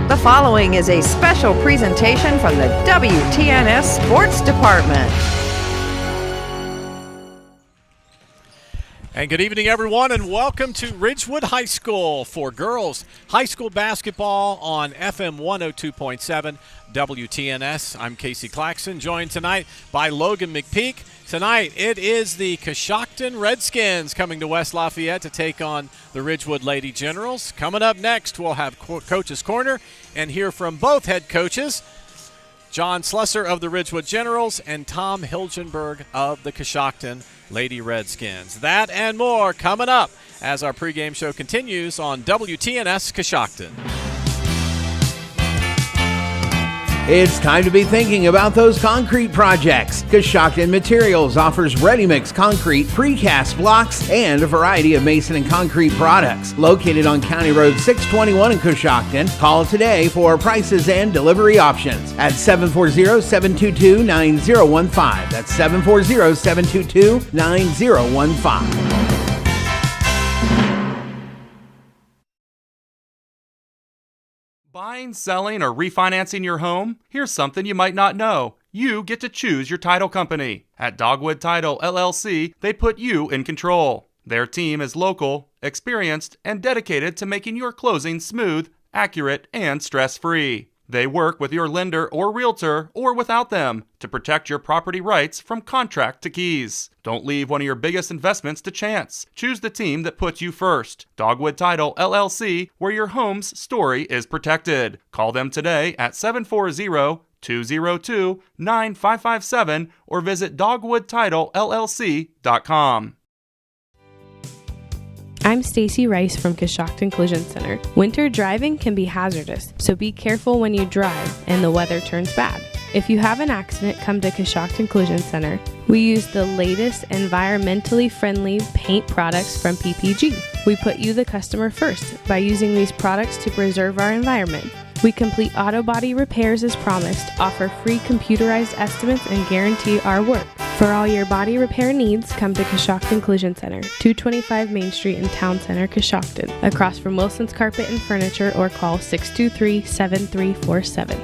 The following is a special presentation from the WTNS Sports Department. And good evening, everyone, and welcome to Ridgewood High School for girls high school basketball on FM 102.7 WTNS. I'm Casey Claxon, joined tonight by Logan McPeak. Tonight, it is the Coshocton Redskins coming to West Lafayette to take on the Ridgewood Lady Generals. Coming up next, we'll have Coach's Corner and hear from both head coaches, John Slesser of the Ridgewood Generals and Tom Hilgenberg of the Coshocton Lady Redskins. That and more coming up as our pregame show continues on WTNS Coshocton. It's time to be thinking about those concrete projects. Coshocton Materials offers ready-mix concrete, precast blocks, and a variety of mason and concrete products. Located on County Road 621 in Coshocton, call today for prices and delivery options at 740-722-9015. That's 740-722-9015. Buying, selling, or refinancing your home? Here's something you might not know. You get to choose your title company. At Dogwood Title, LLC, they put you in control. Their team is local, experienced, and dedicated to making your closing smooth, accurate, and stress-free. They work with your lender or realtor, or without them, to protect your property rights from contract to keys. Don't leave one of your biggest investments to chance. Choose the team that puts you first. Dogwood Title, LLC, where your home's story is protected. Call them today at 740-202-9557 or visit dogwoodtitlellc.com. I'm Stacy Rice from Coshocton Collision Center. Winter driving can be hazardous, so be careful when you drive and the weather turns bad. If you have an accident, come to Coshocton Collision Center. We use the latest environmentally friendly paint products from PPG. We put you, the customer, first by using these products to preserve our environment. We complete auto body repairs as promised, offer free computerized estimates, and guarantee our work. For all your body repair needs, come to Coshocton Collision Center, 225 Main Street in Town Center, Coshocton, across from Wilson's Carpet and Furniture, or call 623-7347.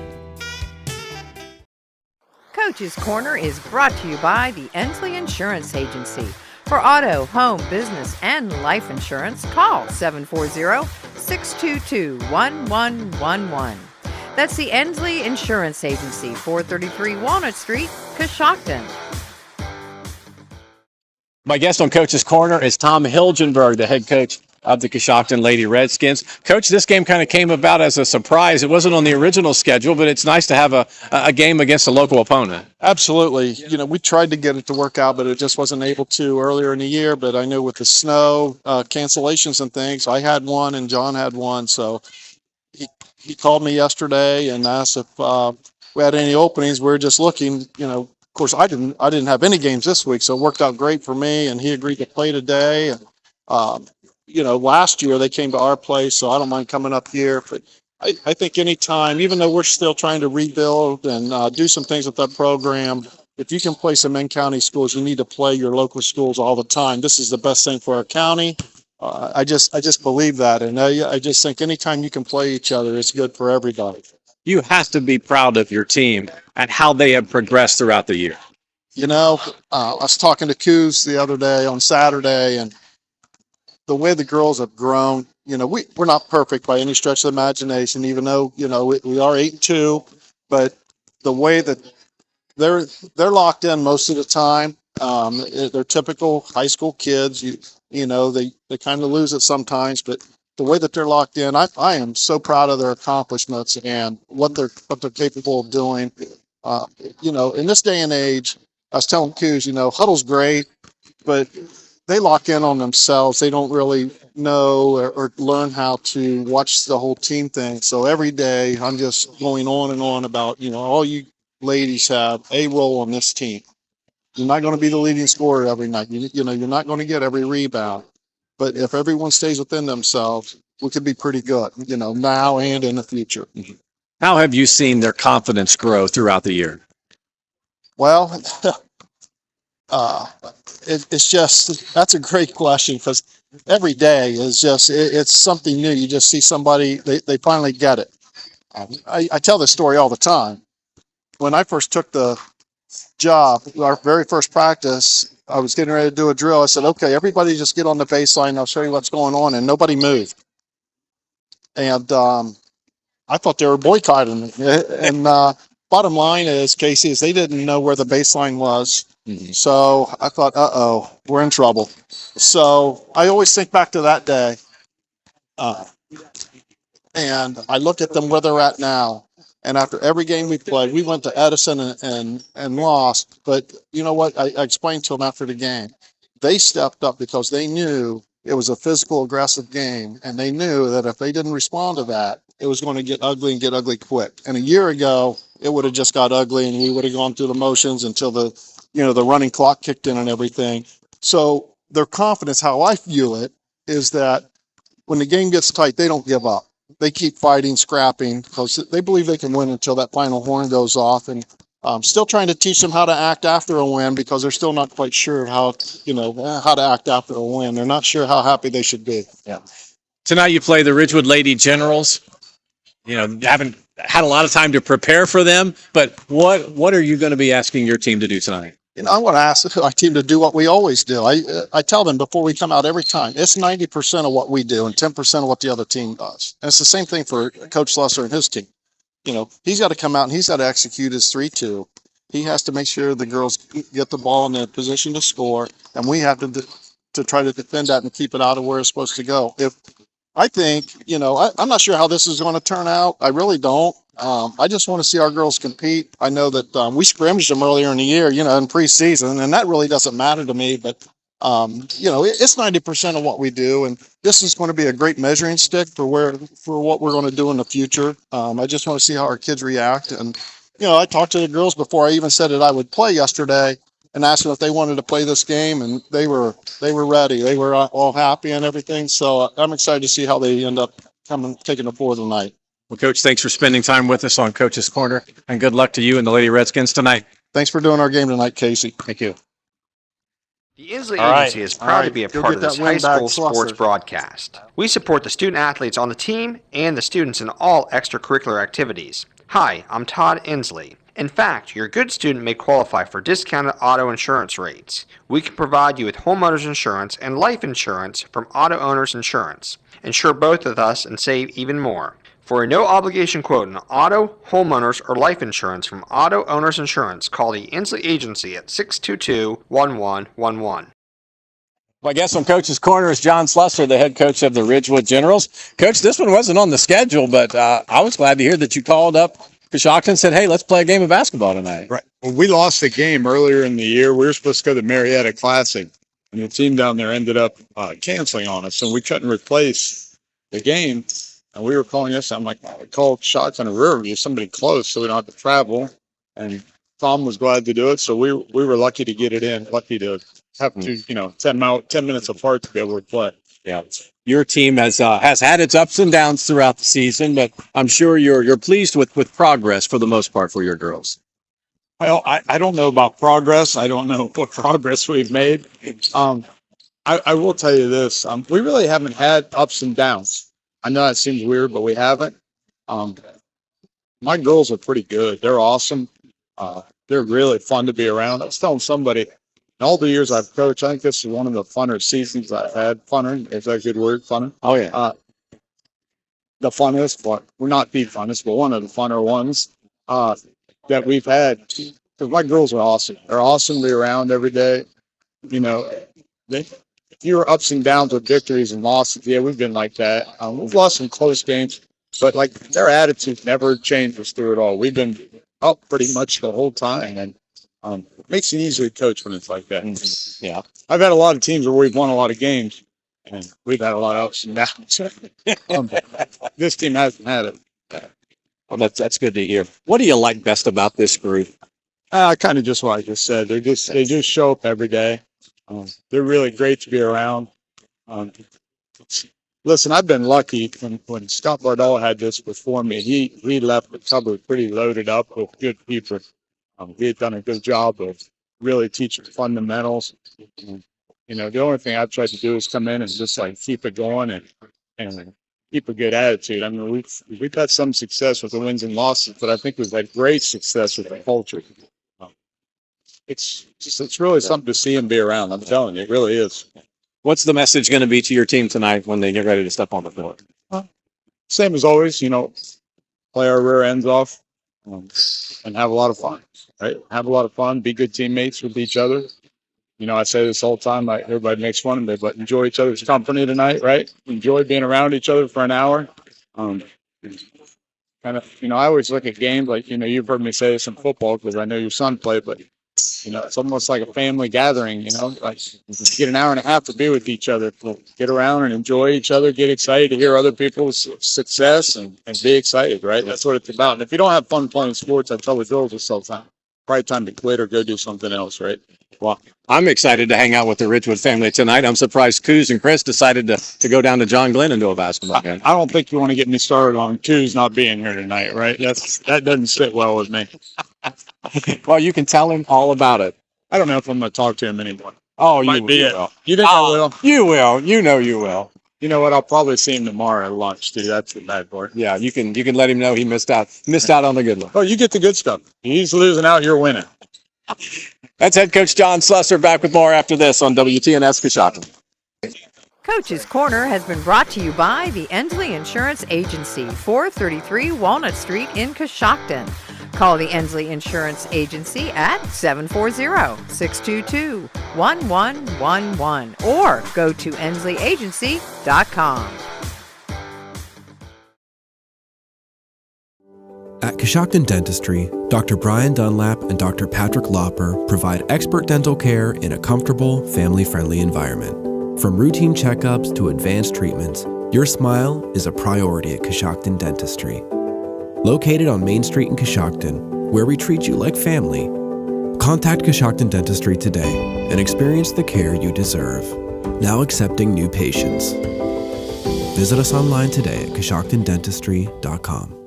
Coach's Corner is brought to you by the Ensley Insurance Agency. For auto, home, business, and life insurance, call 740-622-1111. That's the Ensley Insurance Agency, 433 Walnut Street, Coshocton. My guest on Coach's Corner is Tom Hilgenberg, the head coach of the Coshocton Lady Redskins. Coach, this game kind of came about as a surprise. It wasn't on the original schedule, but it's nice to have a game against a local opponent. Absolutely. You know, we tried to get it to work out, but it just wasn't able to earlier in the year. But I know with the snow, cancellations and things, I had one and John had one. So he called me yesterday and asked if we had any openings. We were just looking, you know. Of course, I didn't have any games this week, so it worked out great for me. And he agreed to play today. And you know, last year they came to our place, so I don't mind coming up here. But I think anytime, even though we're still trying to rebuild and do some things with that program, if you can play some in-county schools, you need to play your local schools all the time. This is the best thing for our county. I just believe that, and I just think anytime you can play each other, it's good for everybody. You have to be proud of your team and how they have progressed throughout the year. You know, I was talking to Coos the other day on Saturday, and the way the girls have grown, you know, we're not perfect by any stretch of the imagination, even though, you know, we are 8-2, but the way that they're locked in most of the time, they're typical high school kids. You know, they kind of lose it sometimes, but the way that they're locked in, I am so proud of their accomplishments and what they're capable of doing. You know, in this day and age, I was telling Coos, you know, huddle's great, but they lock in on themselves. They don't really know or learn how to watch the whole team thing. So every day I'm just going on and on about, you know, all you ladies have a role on this team. You're not going to be the leading scorer every night. You know, you're not going to get every rebound. But if everyone stays within themselves, we could be pretty good, you know, now and in the future. How have you seen their confidence grow throughout the year? Well, it's just, that's a great question, because every day is just, it's something new. You just see somebody, they finally get it. I tell this story all the time. When I first took the job, our very first practice, I was getting ready to do a drill. I said, okay, everybody just get on the baseline. I'll show you what's going on. And nobody moved. And I thought they were boycotting me. And bottom line is, Casey, is they didn't know where the baseline was. Mm-hmm. So I thought, uh-oh, we're in trouble. So I always think back to that day. And I look at them where they're at now. And after every game we played, we went to Edison and lost. But you know what? I explained to them after the game. They stepped up because they knew it was a physical, aggressive game. And they knew that if they didn't respond to that, it was going to get ugly and get ugly quick. And a year ago, it would have just got ugly and we would have gone through the motions until the running clock kicked in and everything. So their confidence, how I view it, is that when the game gets tight, they don't give up. They keep fighting, scrapping, because they believe they can win until that final horn goes off. And still trying to teach them how to act after a win, because they're still not quite sure how to act after a win. They're not sure how happy they should be. Yeah. Tonight you play the Ridgewood Lady Generals. You know, you haven't had a lot of time to prepare for them, but what are you going to be asking your team to do tonight? You know, I want to ask our team to do what we always do. I tell them before we come out every time, it's 90% of what we do and 10% of what the other team does. And it's the same thing for Coach Slusser and his team. You know, he's got to come out and he's got to execute his 3-2. He has to make sure the girls get the ball in the position to score, and we have to try to defend that and keep it out of where it's supposed to go. I think, you know, I'm not sure how this is going to turn out. I really don't. I just want to see our girls compete. I know that we scrimmaged them earlier in the year, you know, in preseason, and that really doesn't matter to me. But, you know, it's 90% of what we do, and this is going to be a great measuring stick for what we're going to do in the future. I just want to see how our kids react. And, you know, I talked to the girls before I even said that I would play yesterday and asked them if they wanted to play this game, and they were ready. They were all happy and everything. So I'm excited to see how they end up taking the floor tonight. Well, Coach, thanks for spending time with us on Coach's Corner, and good luck to you and the Lady Redskins tonight. Thanks for doing our game tonight, Casey. Thank you. The Inslee All right. Agency is proud to be a Go part get of this that high win back, school sports Schlosser. broadcast. We support the student athletes on the team and the students in all extracurricular activities. Hi, I'm Todd Inslee. In fact, your good student may qualify for discounted auto insurance rates. We can provide you with homeowners insurance and life insurance from Auto Owners Insurance. Insure both with us and save even more. For a no-obligation quote on auto, homeowners, or life insurance from Auto Owners Insurance, call the Inslee Agency at 622-1111. My guest on Coach's Corner is John Slusser, the head coach of the Ridgewood Generals. Coach, this one wasn't on the schedule, but I was glad to hear that you called up Coshocton and said, hey, let's play a game of basketball tonight. Right. Well, we lost the game earlier in the year. We were supposed to go to the Marietta Classic, and the team down there ended up canceling on us, and we couldn't replace the game. And we were calling this. I'm like, we called shots on a Riverview, somebody close, so we don't have to travel. And Tom was glad to do it, so we were lucky to get it in. Lucky to have to, 10 minutes apart to be able to play. Yeah. Your team has had its ups and downs throughout the season, but I'm sure you're pleased with progress for the most part for your girls. Well, I don't know about progress. I don't know what progress we've made. I will tell you this. We really haven't had ups and downs. I know that seems weird, but we haven't. My girls are pretty good. They're awesome. They're really fun to be around. I was telling somebody, in all the years I've coached, I think this is one of the funner seasons I've had. Funner, is that a good word? Funner? Oh, yeah. The funnest, but we're not the funnest, but one of the funner ones that we've had. Because my girls are awesome. They're awesome to be around every day. If you're ups and downs with victories and losses, yeah, we've been like that. We've lost some close games, but like their attitude never changes through it all. We've been up pretty much the whole time, and it makes it easier to coach when it's like that. Yeah. I've had a lot of teams where we've won a lot of games, and we've had a lot of ups and downs. This team hasn't had it. Well, that's good to hear. What do you like best about this group? Kind of just what I just said. They just show up every day. They're really great to be around. Listen, I've been lucky when Scott Bardall had this before me. He left the cupboard pretty loaded up with good people. He had done a good job of really teaching fundamentals. The only thing I've tried to do is come in and just like keep it going and keep a good attitude. I mean, we've had some success with the wins and losses, but I think we've had great success with the culture. It's really something to see and be around. I'm telling you, it really is. What's the message going to be to your team tonight when they get ready to step on the floor? Same as always, play our rear ends off and have a lot of fun, right? Have a lot of fun, be good teammates with each other. I say this all the time, everybody makes fun of me, but enjoy each other's company tonight, right? Enjoy being around each other for an hour. I always look at games like, you've heard me say this in football because I know your son played, but it's almost like a family gathering, like get an hour and a half to be with each other, get around and enjoy each other, get excited to hear other people's success and be excited, right? That's what it's about. And if you don't have fun playing sports, I tell the girls this all the time, probably time to quit or go do something else, right? Well, I'm excited to hang out with the Ridgewood family tonight. I'm surprised Coos and Chris decided to go down to John Glenn and do a basketball game. I don't think you want to get me started on Coos not being here tonight, right? That doesn't sit well with me. Well, you can tell him all about it. I don't know if I'm going to talk to him anymore. Oh, Might you be it. will. You think I will? You will. You know you will. You know what? I'll probably see him tomorrow at lunch, too. That's the bad part. Yeah, you can let him know he missed out on the good one. Oh, you get the good stuff. He's losing out, you're winning. That's head coach John Slusser back with more after this on WTNS Coshocton. Coach's Corner has been brought to you by the Inslee Insurance Agency, 433 Walnut Street in Coshocton. Call the Inslee Insurance Agency at 740-622-1111 or go to InsleeAgency.com. At Coshocton Dentistry, Dr. Brian Dunlap and Dr. Patrick Lauper provide expert dental care in a comfortable, family-friendly environment. From routine checkups to advanced treatments, your smile is a priority at Coshocton Dentistry. Located on Main Street in Coshocton, where we treat you like family, contact Coshocton Dentistry today and experience the care you deserve. Now accepting new patients. Visit us online today at CoshoctonDentistry.com.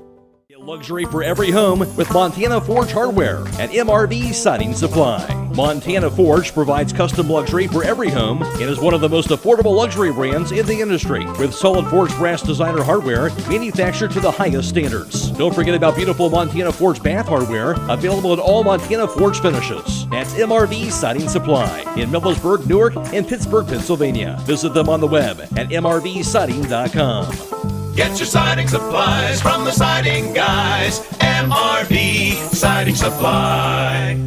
Luxury for every home with Montana Forge hardware at MRV Siding Supply. Montana Forge provides custom luxury for every home and is one of the most affordable luxury brands in the industry with solid forged brass designer hardware manufactured to the highest standards. Don't forget about beautiful Montana Forge bath hardware available in all Montana Forge finishes. That's MRV Siding Supply in Millersburg, Newark, and Pittsburgh, Pennsylvania. Visit them on the web at mrvsiding.com. Get your siding supplies from the siding guys. MRV Siding Supply.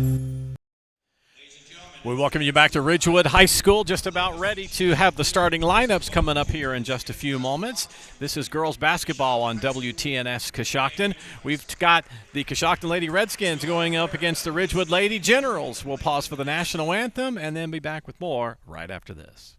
We welcome you back to Ridgewood High School. Just about ready to have the starting lineups coming up here in just a few moments. This is girls basketball on WTNS Coshocton. We've got the Coshocton Lady Redskins going up against the Ridgewood Lady Generals. We'll pause for the national anthem and then be back with more right after this.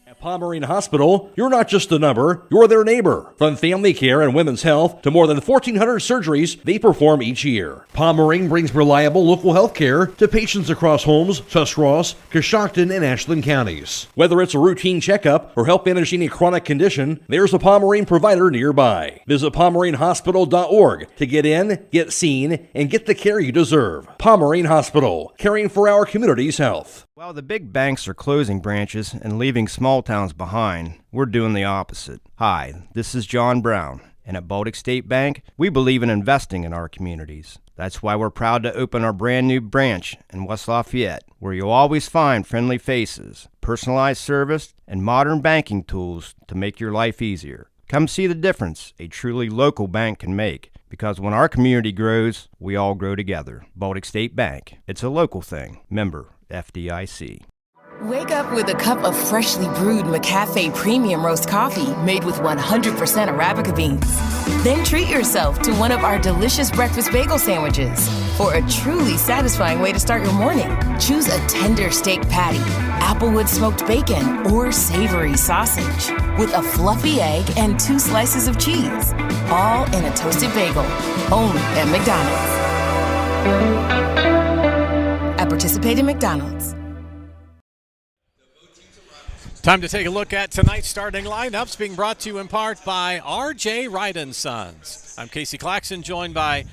At Pomerene Hospital, you're not just a number, you're their neighbor. From family care and women's health to more than 1,400 surgeries they perform each year. Pomerene brings reliable local health care to patients across Holmes, Tuscarawas, Coshocton, and Ashland counties. Whether it's a routine checkup or help manage any chronic condition, there's a Pomerene provider nearby. Visit PomereneHospital.org to get in, get seen, and get the care you deserve. Pomerene Hospital, caring for our community's health. While the big banks are closing branches and leaving small towns behind, we're doing the opposite. Hi, this is John Brown, and at Baltic State Bank, we believe in investing in our communities. That's why we're proud to open our brand new branch in West Lafayette, where you'll always find friendly faces, personalized service, and modern banking tools to make your life easier. Come see the difference a truly local bank can make, because when our community grows, we all grow together. Baltic State Bank. It's a local thing. Member FDIC. Wake up with a cup of freshly brewed McCafe Premium Roast Coffee made with 100% Arabica beans. Then treat yourself to one of our delicious breakfast bagel sandwiches. For a truly satisfying way to start your morning, choose a tender steak patty, applewood smoked bacon, or savory sausage with a fluffy egg and 2 slices of cheese, all in a toasted bagel, only at McDonald's. At participating McDonald's. Time to take a look at tonight's starting lineups, being brought to you in part by R.J. Wright & Sons. I'm Casey Claxon, joined by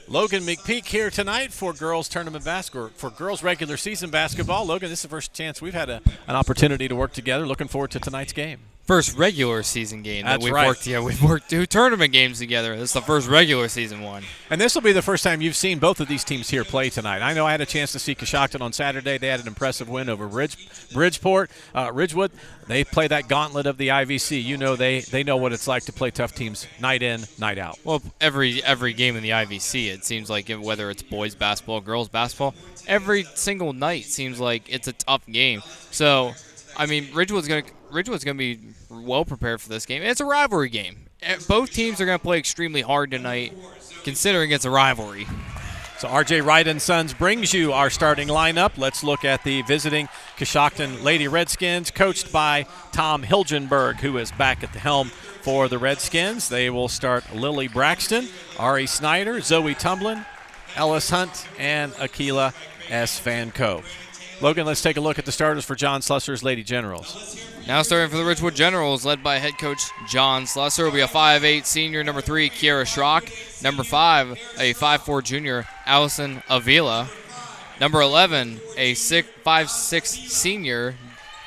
Logan McPeak here tonight for girls tournament basketball, for girls regular season basketball. Logan, this is the first chance we've had an opportunity to work together. Looking forward to tonight's game. First regular season game that we've right. worked. Yeah, we've worked 2 tournament games together. This is the first regular season one. And this will be the first time you've seen both of these teams here play tonight. I know I had a chance to see Coshocton on Saturday. They had an impressive win over Ridgewood. They play that gauntlet of the IVC. You know they know what it's like to play tough teams night in, night out. Well, every game in the IVC, it seems like whether it's boys basketball, girls basketball, every single night seems like it's a tough game. So, I mean, Ridgewood's gonna be well prepared for this game. It's a rivalry game. Both teams are gonna play extremely hard tonight, considering it's a rivalry. So R.J. Wright & Sons brings you our starting lineup. Let's look at the visiting Coshocton Lady Redskins, coached by Tom Hilgenberg, who is back at the helm for the Redskins. They will start Lily Braxton, Ari Snyder, Zoe Tumblin, Ellis Hunt, and Akila S. Van Coe. Logan, let's take a look at the starters for John Slusser's Lady Generals. Now starting for the Ridgewood Generals, led by head coach John Slusser, will be a 5'8" senior, number 3, Kiara Schrock. Number 5, a 5'4" junior, Allison Avila. Number 11, a 5'6" senior,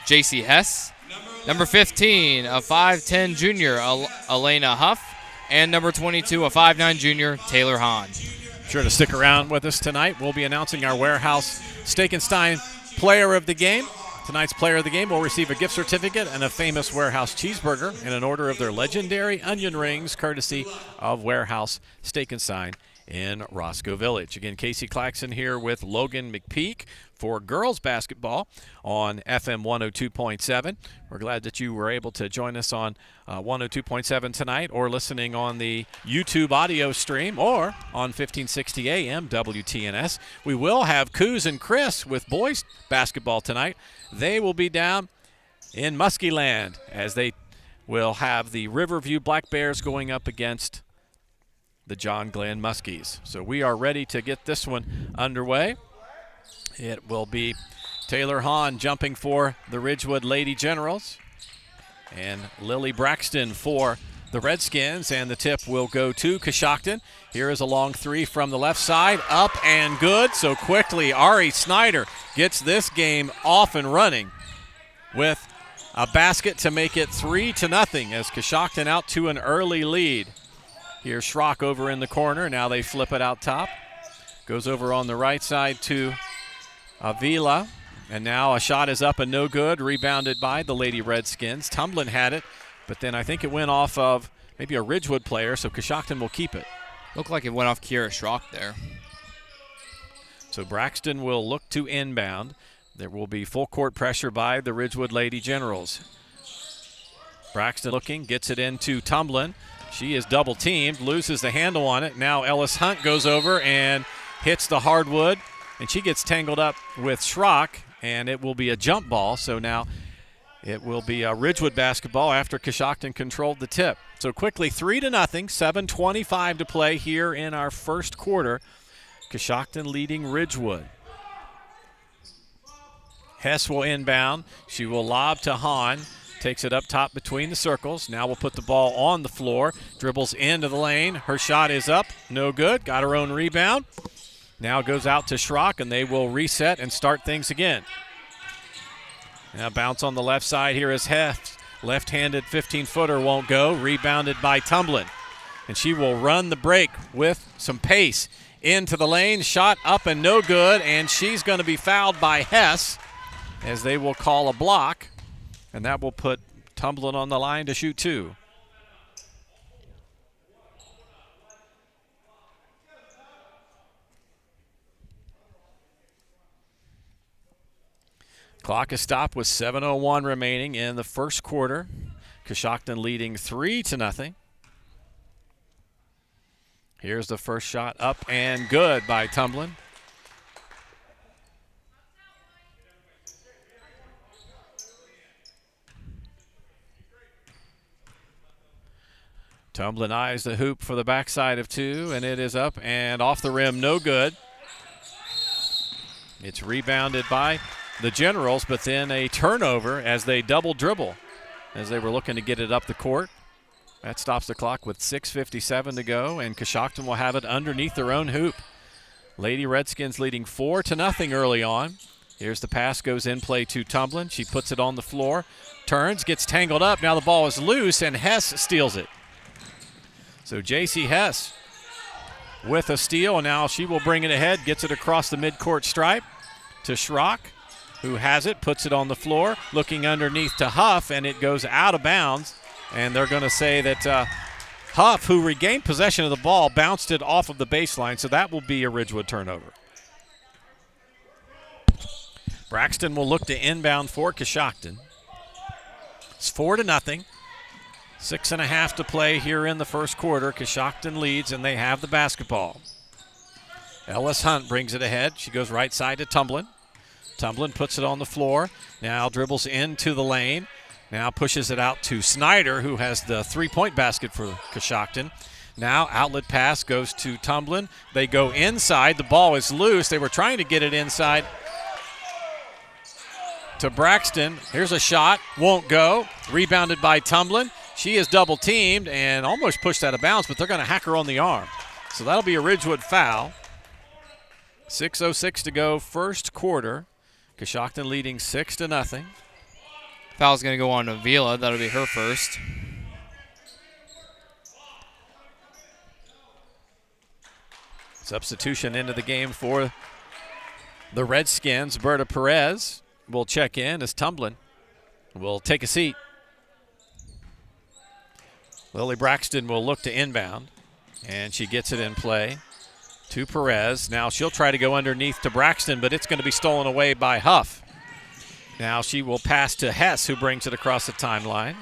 JC Hess. Number 15, a 5'10" junior, Elena Huff. And number 22, a 5'9" junior, Taylor Hahn. Sure to stick around with us tonight. We'll be announcing our Warehouse Steak and Stein Player of the Game. Tonight's Player of the Game will receive a gift certificate and a famous Warehouse cheeseburger in an order of their legendary onion rings, courtesy of Warehouse Steak and Stein in Roscoe Village. Again, Casey Claxon here with Logan McPeak for girls basketball on FM 102.7. We're glad that you were able to join us on 102.7 tonight, or listening on the YouTube audio stream, or on 1560 AM WTNS. We will have Coos and Chris with boys basketball tonight. They will be down in Muskieland as they will have the Riverview Black Bears going up against the John Glenn Muskies. So we are ready to get this one underway. It will be Taylor Hahn jumping for the Ridgewood Lady Generals and Lily Braxton for the Redskins, and the tip will go to Coshocton. Here is a long three from the left side, up and good. So quickly, Ari Snyder gets this game off and running with a basket to make it 3-0 as Coshocton out to an early lead. Here's Schrock over in the corner. Now they flip it out top. Goes over on the right side to Avila. And now a shot is up and no good. Rebounded by the Lady Redskins. Tumblin had it, but then I think it went off of maybe a Ridgewood player, so Coshocton will keep it. Looked like it went off Kiera Schrock there. So Braxton will look to inbound. There will be full court pressure by the Ridgewood Lady Generals. Braxton looking, gets it into Tumblin. She is double teamed, loses the handle on it. Now Ellis Hunt goes over and hits the hardwood, and she gets tangled up with Schrock, and it will be a jump ball. So now it will be a Ridgewood basketball after Coshocton controlled the tip. So quickly 3-0, 7:25 to play here in our first quarter. Coshocton leading Ridgewood. Hess will inbound. She will lob to Hahn. Takes it up top between the circles. Now will put the ball on the floor. Dribbles into the lane. Her shot is up. No good. Got her own rebound. Now goes out to Schrock, and they will reset and start things again. Now bounce on the left side. Here is Hess. Left-handed 15-footer won't go. Rebounded by Tumblin. And she will run the break with some pace into the lane. Shot up and no good. And she's going to be fouled by Hess as they will call a block. And that will put Tumblin on the line to shoot two. Clock is stopped with 7:01 remaining in the first quarter. Coshocton leading 3-0. Here's the first shot up and good by Tumblin. Tumblin eyes the hoop for the backside of two, and it is up and off the rim, no good. It's rebounded by the Generals, but then a turnover as they double dribble as they were looking to get it up the court. That stops the clock with 6:57 to go, and Coshocton will have it underneath their own hoop. Lady Redskins leading 4-0 early on. Here's the pass, goes in play to Tumblin. She puts it on the floor, turns, gets tangled up. Now the ball is loose, and Hess steals it. So J.C. Hess with a steal, and now she will bring it ahead, gets it across the midcourt stripe to Schrock, who has it, puts it on the floor, looking underneath to Huff, and it goes out of bounds. And they're going to say that Huff, who regained possession of the ball, bounced it off of the baseline, so that will be a Ridgewood turnover. Braxton will look to inbound for Coshocton. It's 4-0. 6.5 to play here in the first quarter. Coshocton leads, and they have the basketball. Ellis Hunt brings it ahead. She goes right side to Tumblin. Tumblin puts it on the floor. Now dribbles into the lane. Now pushes it out to Snyder, who has the three-point basket for Coshocton. Now outlet pass goes to Tumblin. They go inside. The ball is loose. They were trying to get it inside to Braxton. Here's a shot. Won't go. Rebounded by Tumblin. She is double teamed and almost pushed out of bounds, but they're going to hack her on the arm. So that'll be a Ridgewood foul. 6:06 to go, first quarter. Coshocton leading 6-0. Foul's going to go on to Avila. That'll be her first. Substitution into the game for the Redskins. Berta Perez will check in as Tumblin will take a seat. Lily Braxton will look to inbound, and she gets it in play to Perez. Now she'll try to go underneath to Braxton, but it's going to be stolen away by Huff. Now she will pass to Hess, who brings it across the timeline.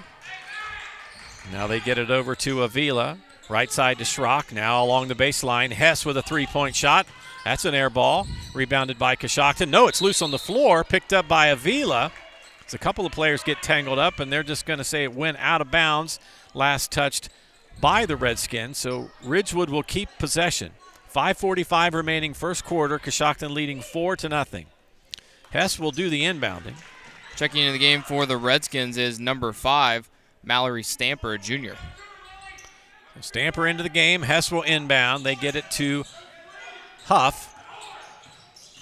Now they get it over to Avila. Right side to Schrock. Now along the baseline, Hess with a three-point shot. That's an air ball. Rebounded by Coshocton. No, it's loose on the floor. Picked up by Avila. As a couple of players get tangled up, and they're just going to say it went out of bounds. Last touched by the Redskins. So Ridgewood will keep possession. 5:45 remaining first quarter. Coshocton leading 4-0. Hess will do the inbounding. Checking into the game for the Redskins is number 5, Mallory Stamper, junior. Stamper into the game. Hess will inbound. They get it to Huff.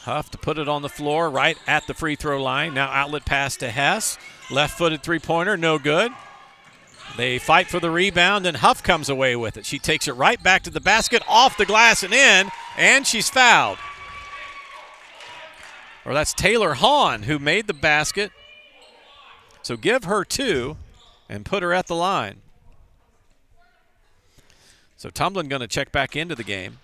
Huff to put it on the floor right at the free throw line. Now outlet pass to Hess. Left-footed three-pointer, no good. They fight for the rebound, and Huff comes away with it. She takes it right back to the basket, off the glass and in, and she's fouled. Or that's Taylor Hahn who made the basket. So give her 2 and put her at the line. So Tumblin going to check back into the game.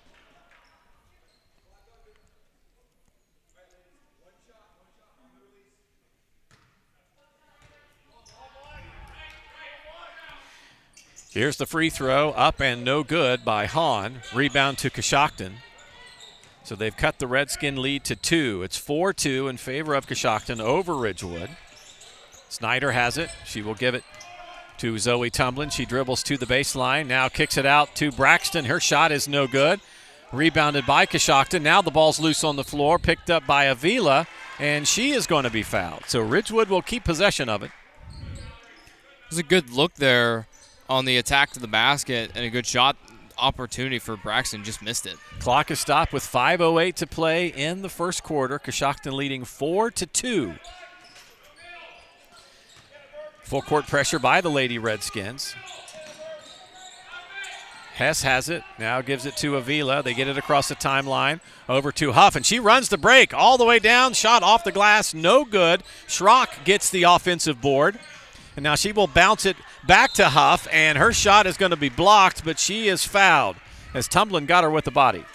Here's the free throw, up and no good by Hahn. Rebound to Coshocton. So they've cut the Redskin lead to 2. It's 4-2 in favor of Coshocton over Ridgewood. Snyder has it. She will give it to Zoe Tumblin. She dribbles to the baseline, now kicks it out to Braxton. Her shot is no good. Rebounded by Coshocton. Now the ball's loose on the floor, picked up by Avila, and she is going to be fouled. So Ridgewood will keep possession of it. There's a good look there on the attack to the basket, and a good shot opportunity for Braxton. Just missed it. Clock is stopped with 5:08 to play in the first quarter. Coshocton leading 4-2. Full court pressure by the Lady Redskins. Hess has it, now gives it to Avila. They get it across the timeline, over to Huff, and she runs the break all the way down. Shot off the glass, no good. Schrock gets the offensive board, and now she will bounce it back to Huff, and her shot is going to be blocked, but she is fouled as Tumblin got her with the body.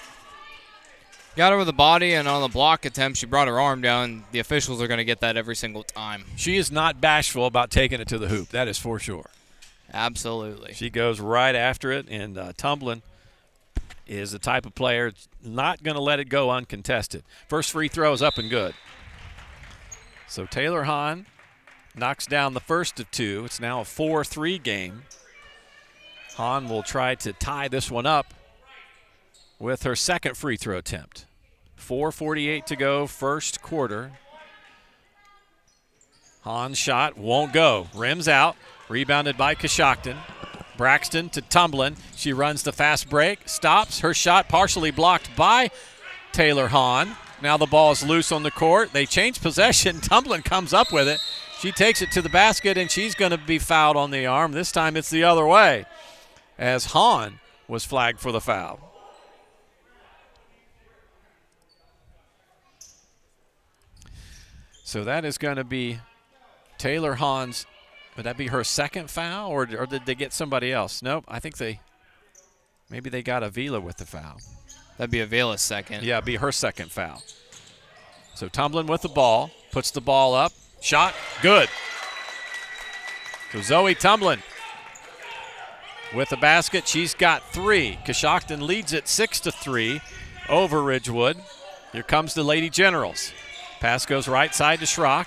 Got her with the body, and on the block attempt, she brought her arm down. The officials are going to get that every single time. She is not bashful about taking it to the hoop. That is for sure. Absolutely. She goes right after it, and Tumblin is the type of player not going to let it go uncontested. First free throw is up and good. So Taylor Hahn knocks down the first of 2. It's now a 4-3 game. Hahn will try to tie this one up with her second free throw attempt. 4:48 to go, first quarter. Hahn's shot won't go. Rims out. Rebounded by Coshocton. Braxton to Tumblin. She runs the fast break. Stops. Her shot partially blocked by Taylor Hahn. Now the ball is loose on the court. They change possession. Tumblin comes up with it. She takes it to the basket, and she's going to be fouled on the arm. This time it's the other way, as Hahn was flagged for the foul. So that is going to be Taylor Hahn's. Would that be her second foul, or did they get somebody else? Nope, I think maybe they got Avila with the foul. That'd be Avila's second. Yeah, it'd be her second foul. So Tumblin with the ball, puts the ball up. Shot, good. So Zoe Tumblin with the basket. She's got 3. Coshocton leads it 6-3 over Ridgewood. Here comes the Lady Generals. Pass goes right side to Schrock.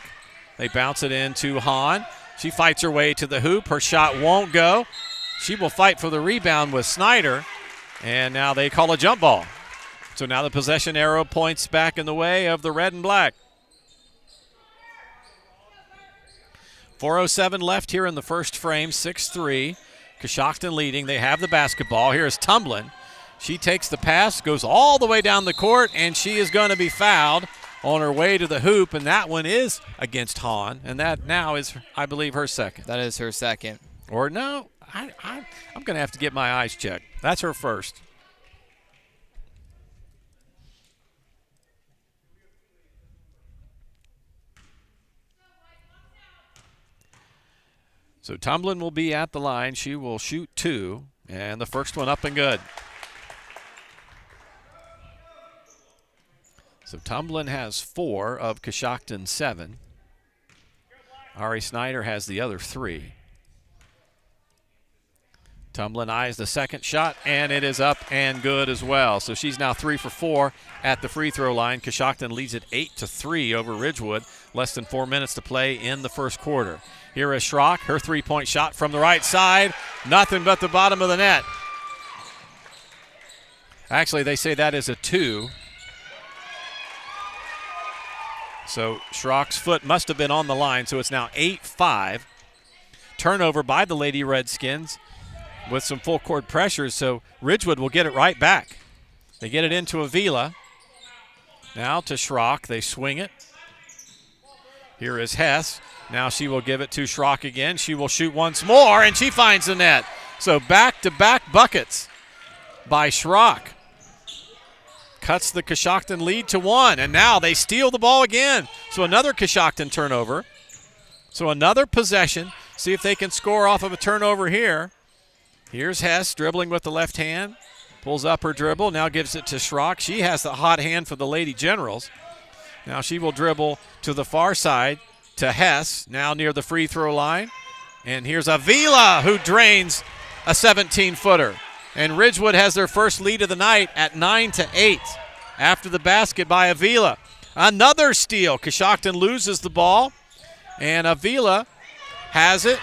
They bounce it in to Hahn. She fights her way to the hoop. Her shot won't go. She will fight for the rebound with Snyder. And now they call a jump ball. So now the possession arrow points back in the way of the red and black. 4:07 left here in the first frame, 6-3. Coshocton leading. They have the basketball. Here's Tumblin. She takes the pass, goes all the way down the court, and she is going to be fouled on her way to the hoop, and that one is against Hahn, and that now is, I believe, her second. That is her second. Or no, I'm going to have to get my eyes checked. That's her first. So Tumblin will be at the line. She will shoot 2, and the first one up and good. So Tumblin has 4 of Coshocton's 7. Ari Snyder has the other 3. Tumblin eyes the second shot, and it is up and good as well. So she's now 3 for 4 at the free throw line. Coshocton leads it 8-3 over Ridgewood. Less than 4 minutes to play in the first quarter. Here is Schrock, her three-point shot from the right side. Nothing but the bottom of the net. Actually, they say that is a 2. So Schrock's foot must have been on the line, so it's now 8-5. Turnover by the Lady Redskins. with some full court pressure, so Ridgewood will get it right back. They get it into Avila. Now to Schrock. They swing it. Here is Hess. Now she will give it to Schrock again. She will shoot once more, and she finds the net. So back-to-back buckets by Schrock. Cuts the Coshocton lead to 1, and now they steal the ball again. So another Coshocton turnover. So another possession. See if they can score off of a turnover here. Here's Hess dribbling with the left hand. Pulls up her dribble, now gives it to Schrock. She has the hot hand for the Lady Generals. Now she will dribble to the far side to Hess, now near the free throw line. And here's Avila, who drains a 17-footer. And Ridgewood has their first lead of the night at 9-8 after the basket by Avila. Another steal. Coshocton loses the ball, and Avila has it.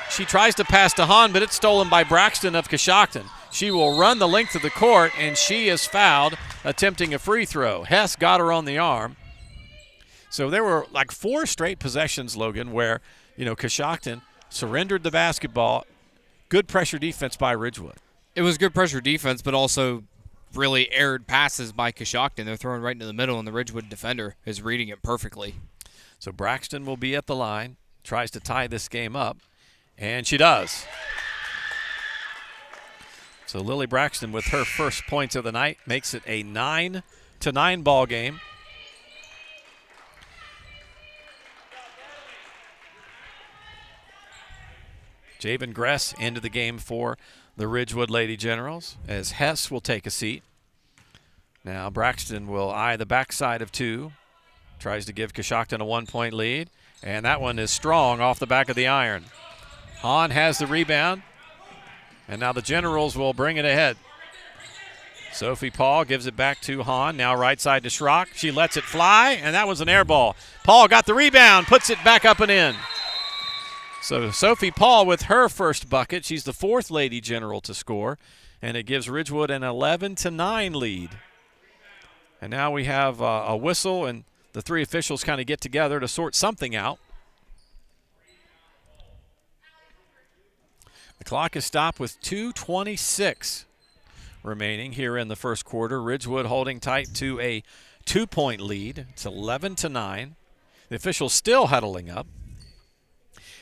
She tries to pass to Hahn, but it's stolen by Braxton of Coshocton. She will run the length of the court, and she is fouled attempting a free throw. Hess got her on the arm. So there were like 4 straight possessions, Logan, where, Coshocton surrendered the basketball. Good pressure defense by Ridgewood. It was good pressure defense, but also really erred passes by Coshocton. They're throwing right into the middle, and the Ridgewood defender is reading it perfectly. So Braxton will be at the line, tries to tie this game up, and she does. So Lily Braxton with her first points of the night makes it a 9-9 ball game. Javen Gress into the game for the Ridgewood Lady Generals as Hess will take a seat. Now Braxton will eye the backside of 2. Tries to give Coshocton a 1-point lead. And that one is strong off the back of the iron. Hahn has the rebound. And now the Generals will bring it ahead. Sophie Paul gives it back to Hahn. Now right side to Schrock. She lets it fly, and that was an air ball. Paul got the rebound, puts it back up and in. So Sophie Paul with her first bucket. She's the 4th Lady General to score, and it gives Ridgewood an 11-9 lead. And now we have a whistle, and the 3 officials kind of get together to sort something out. The clock is stopped with 2:26 remaining here in the first quarter. Ridgewood holding tight to a 2-point lead. It's 11-9. The officials still huddling up.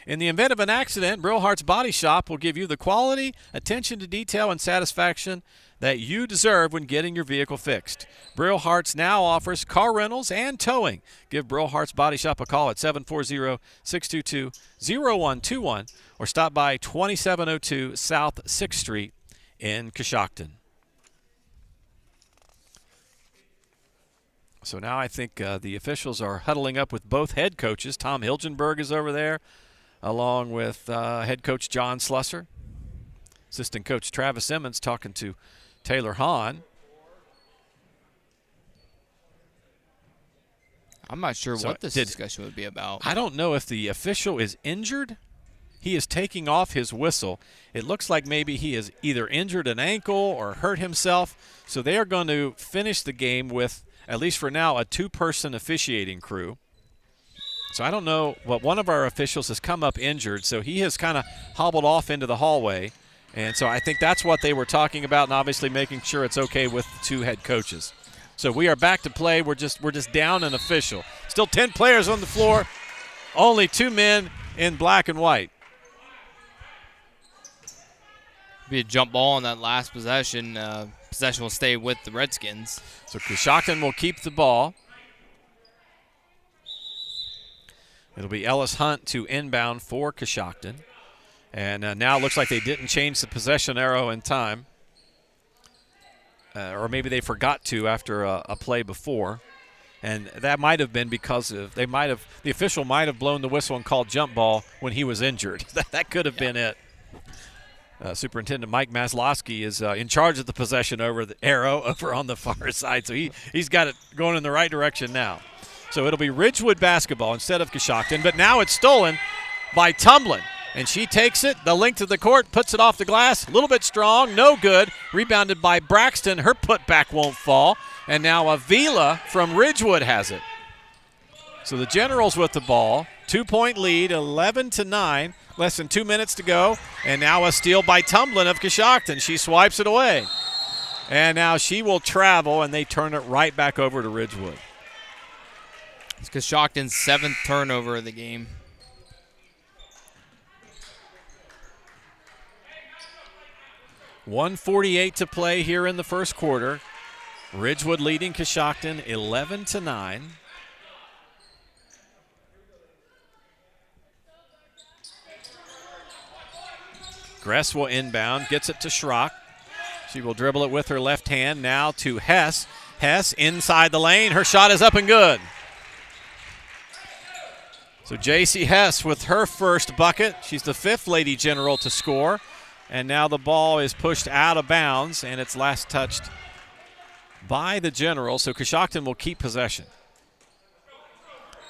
In the event of an accident, Brillhart's Body Shop will give you the quality, attention to detail, and satisfaction that you deserve when getting your vehicle fixed. Brillhart's now offers car rentals and towing. Give Brillhart's Body Shop a call at 740-622-0121 or stop by 2702 South 6th Street in Coshocton. So now I think the officials are huddling up with both head coaches. Tom Hilgenberg is over there, along with head coach John Slusser. Assistant coach Travis Emmons talking to Taylor Hahn. I'm not sure what this discussion would be about. I don't know if the official is injured. He is taking off his whistle. It looks like maybe he has either injured an ankle or hurt himself. So they are going to finish the game with, at least for now, a 2-person officiating crew. So I don't know, but one of our officials has come up injured, so he has kind of hobbled off into the hallway. And so I think that's what they were talking about, and obviously making sure it's okay with the 2 head coaches. So we are back to play. We're just down an official. Still 10 players on the floor, only 2 men in black and white. Be a jump ball on that last possession. Possession will stay with the Redskins. So Coshocton will keep the ball. It'll be Ellis Hunt to inbound for Coshocton. And now it looks like they didn't change the possession arrow in time. Or maybe they forgot to after a play before. And that might have been because of the official might have blown the whistle and called jump ball when he was injured. That could have been it. Superintendent Mike Maslowski is in charge of the possession over the arrow over on the far side. So he's got it going in the right direction now. So it'll be Ridgewood basketball instead of Coshocton. But now it's stolen by Tumblin. And she takes it, the length of the court, puts it off the glass. A little bit strong, no good. Rebounded by Braxton. Her putback won't fall. And now Avila from Ridgewood has it. So the Generals with the ball. 2-point lead, 11-9. Less than 2 minutes to go. And now a steal by Tumblin of Coshocton. She swipes it away. And now she will travel, and they turn it right back over to Ridgewood. It's Coshocton's 7th turnover of the game. .148 to play here in the first quarter. Ridgewood leading Coshocton 11-9. Gress will inbound, gets it to Schrock. She will dribble it with her left hand now to Hess. Hess inside the lane. Her shot is up and good. So J.C. Hess with her first bucket. She's the 5th Lady General to score. And now the ball is pushed out of bounds, and it's last touched by the General. So Coshocton will keep possession.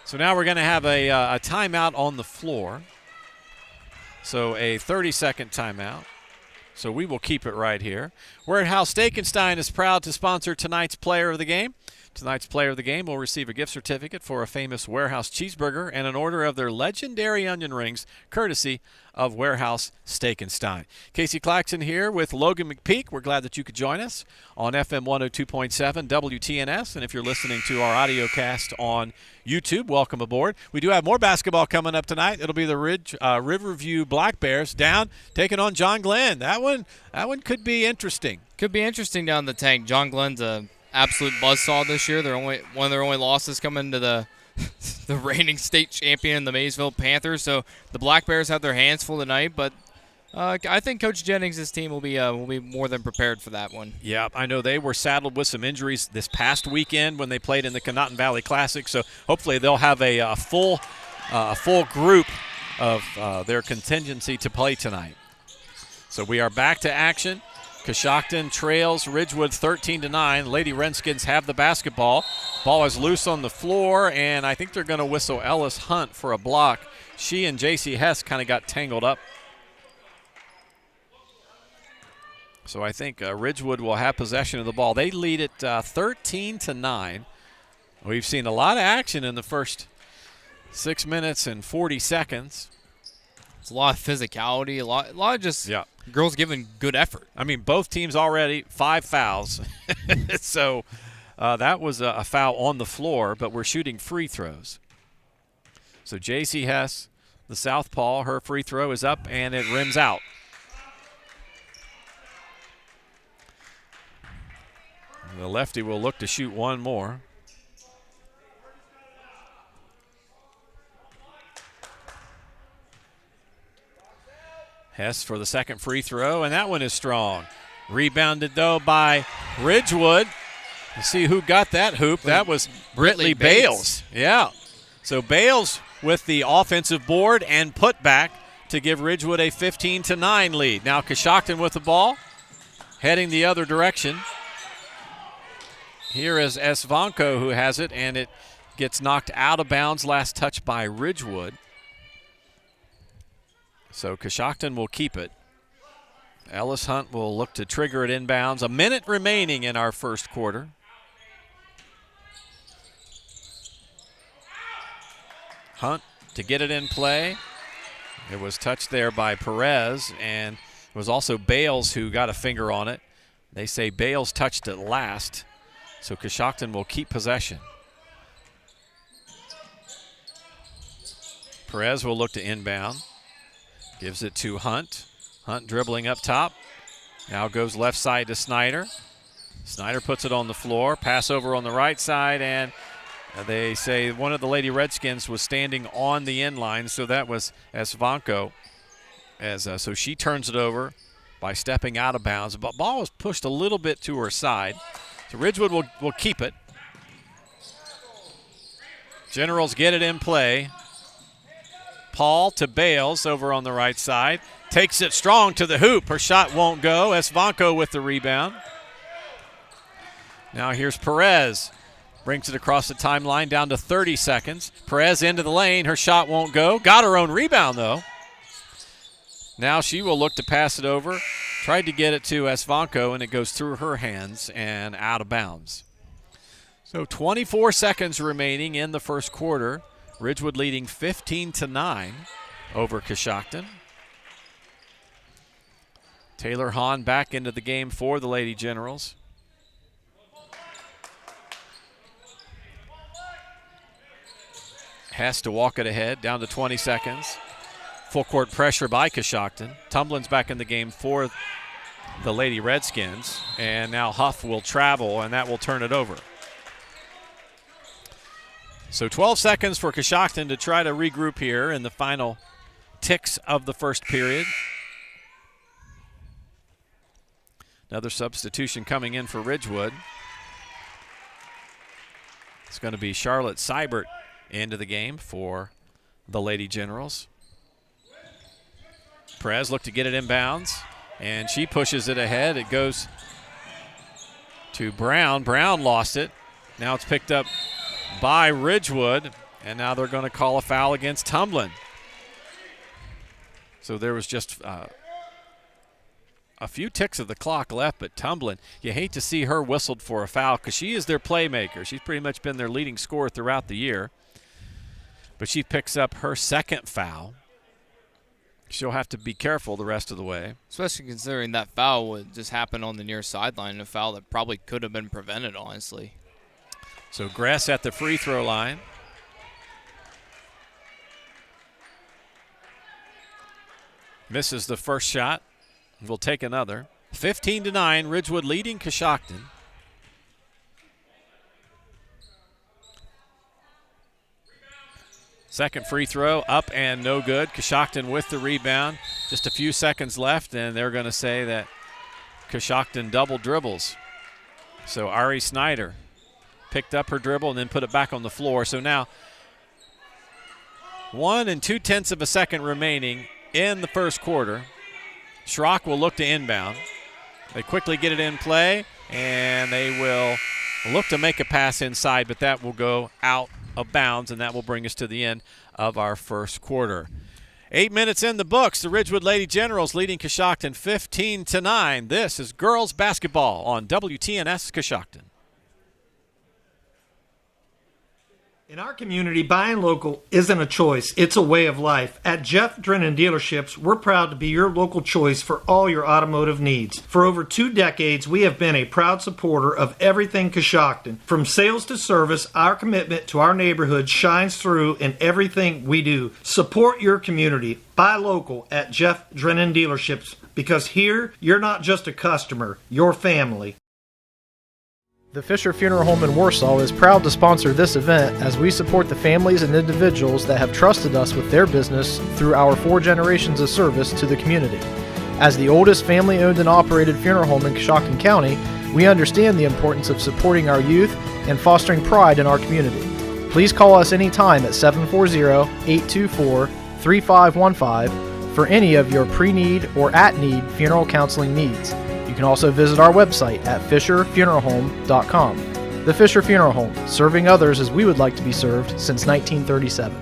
So now we're going to have a timeout on the floor. So a 30-second timeout. So we will keep it right here. Warehouse Steak-N-Stein is proud to sponsor tonight's player of the game. Tonight's player of the game will receive a gift certificate for a famous Warehouse cheeseburger and an order of their legendary onion rings, courtesy of Warehouse Steak-N-Stein. Casey Claxon here with Logan McPeak. We're glad that you could join us on FM 102.7 WTNS. And if you're listening to our audiocast on YouTube, welcome aboard. We do have more basketball coming up tonight. It'll be the Riverview Black Bears down, taking on John Glenn. That one could be interesting. Could be interesting down the tank. John Glenn's a absolute buzzsaw this year. One of their only losses coming to the reigning state champion, the Maysville Panthers. So the Black Bears have their hands full tonight, but I think Coach Jennings' team will be more than prepared for that one. Yeah, I know they were saddled with some injuries this past weekend when they played in the Conotton Valley Classic. So hopefully they'll have a full group of their contingency to play tonight. So we are back to action. Coshocton trails Ridgewood 13-9. Lady Redskins have the basketball. Ball is loose on the floor, and I think they're going to whistle Ellis Hunt for a block. She and J.C. Hess kind of got tangled up. So I think Ridgewood will have possession of the ball. They lead it 13-9. We've seen a lot of action in the first 6 minutes and 40 seconds. It's a lot of physicality, a lot of just girls giving good effort. I mean, both teams already 5 fouls. So that was a foul on the floor, but we're shooting free throws. So J.C. Hess, the southpaw, her free throw is up, and it rims out. The lefty will look to shoot one more. Hess for the second free throw, and that one is strong. Rebounded, though, by Ridgewood. Let's see who got that hoop. That was Brittany Bales. Yeah. So Bales with the offensive board and putback to give Ridgewood a 15-9 lead. Now Coshocton with the ball, heading the other direction. Here is Esvanko who has it, and it gets knocked out of bounds. Last touch by Ridgewood. So Coshocton will keep it. Ellis Hunt will look to trigger it inbounds. A minute remaining in our first quarter. Hunt to get it in play. It was touched there by Perez, and it was also Bales who got a finger on it. They say Bales touched it last, so Coshocton will keep possession. Perez will look to inbound. Gives it to Hunt. Hunt dribbling up top. Now goes left side to Snyder. Snyder puts it on the floor. Pass over on the right side, and they say one of the Lady Redskins was standing on the end line, so that was Esvanko. So she turns it over by stepping out of bounds. The ball was pushed a little bit to her side. So Ridgewood will keep it. Generals get it in play. Paul to Bales over on the right side. Takes it strong to the hoop. Her shot won't go. Esvanko with the rebound. Now here's Perez. Brings it across the timeline down to 30 seconds. Perez into the lane. Her shot won't go. Got her own rebound, though. Now she will look to pass it over. Tried to get it to Esvanko, and it goes through her hands and out of bounds. So 24 seconds remaining in the first quarter. Ridgewood leading 15-9 over Coshocton. Taylor Hahn back into the game for the Lady Generals. Has to walk it ahead, down to 20 seconds. Full court pressure by Coshocton. Tumblin's back in the game for the Lady Redskins. And now Huff will travel, and that will turn it over. So 12 seconds for Coshocton to try to regroup here in the final ticks of the first period. Another substitution coming in for Ridgewood. It's going to be Charlotte Seibert into the game for the Lady Generals. Perez looked to get it inbounds, and she pushes it ahead. It goes to Brown. Brown lost it. Now it's picked up by Ridgewood, and now they're going to call a foul against Tumblin. So there was just a few ticks of the clock left, but Tumblin, you hate to see her whistled for a foul because she is their playmaker. She's pretty much been their leading scorer throughout the year. But she picks up her second foul. She'll have to be careful the rest of the way. Especially considering that foul would just happen on the near sideline, a foul that probably could have been prevented, honestly. So Gress at the free throw line. Misses the first shot. We'll take another. 15-9, Ridgewood leading Coshocton. Second free throw, up and no good. Coshocton with the rebound. Just a few seconds left, and they're going to say that Coshocton double dribbles. So Ari Snyder picked up her dribble and then put it back on the floor. So now 1 2/10 seconds remaining in the first quarter. Schrock will look to inbound. They quickly get it in play, and they will look to make a pass inside, but that will go out of bounds, and that will bring us to the end of our first quarter. 8 minutes in the books. The Ridgewood Lady Generals leading Coshocton 15-9. This is girls basketball on WTNS Coshocton. In our community, buying local isn't a choice, it's a way of life. At Jeff Drennan Dealerships, we're proud to be your local choice for all your automotive needs. For over 2 decades, we have been a proud supporter of everything Coshocton. From sales to service, our commitment to our neighborhood shines through in everything we do. Support your community. Buy local at Jeff Drennan Dealerships, because here, you're not just a customer, you're family. The Fisher Funeral Home in Warsaw is proud to sponsor this event as we support the families and individuals that have trusted us with their business through our 4 generations of service to the community. As the oldest family-owned and operated funeral home in Coshocton County, we understand the importance of supporting our youth and fostering pride in our community. Please call us anytime at 740-824-3515 for any of your pre-need or at-need funeral counseling needs. You can also visit our website at fisherfuneralhome.com. The Fisher Funeral Home, serving others as we would like to be served since 1937.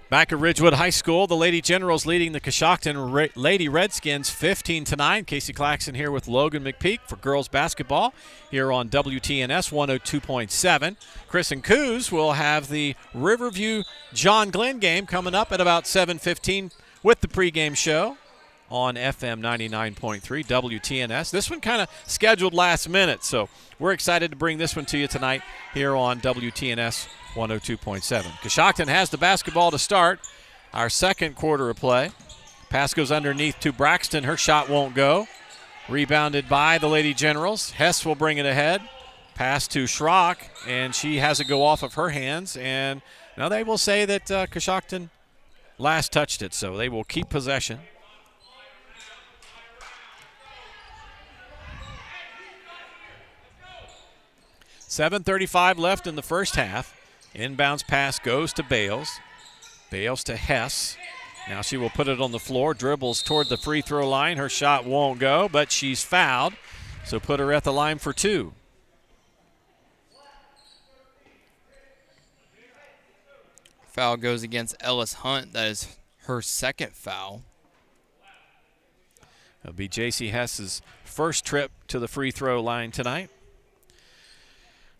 Back at Ridgewood High School, the Lady Generals leading the Coshocton Lady Redskins 15-9. Casey Claxon here with Logan McPeak for girls basketball here on WTNS 102.7. Chris and Coos will have the Riverview John Glenn game coming up at about 7:15 with the pregame show on FM 99.3 WTNS. This one kind of scheduled last minute, so we're excited to bring this one to you tonight here on WTNS 102.7. Coshocton has the basketball to start our second quarter of play. Pass goes underneath to Braxton. Her shot won't go. Rebounded by the Lady Generals. Hess will bring it ahead. Pass to Schrock, and she has it go off of her hands. And now they will say that Coshocton last touched it, so they will keep possession. .35 left in the first half. Inbounds pass goes to Bales. Bales to Hess. Now she will put it on the floor, dribbles toward the free throw line. Her shot won't go, but she's fouled, so put her at the line for 2. Foul goes against Ellis Hunt. That is her second foul. It'll be J.C. Hess's first trip to the free throw line tonight.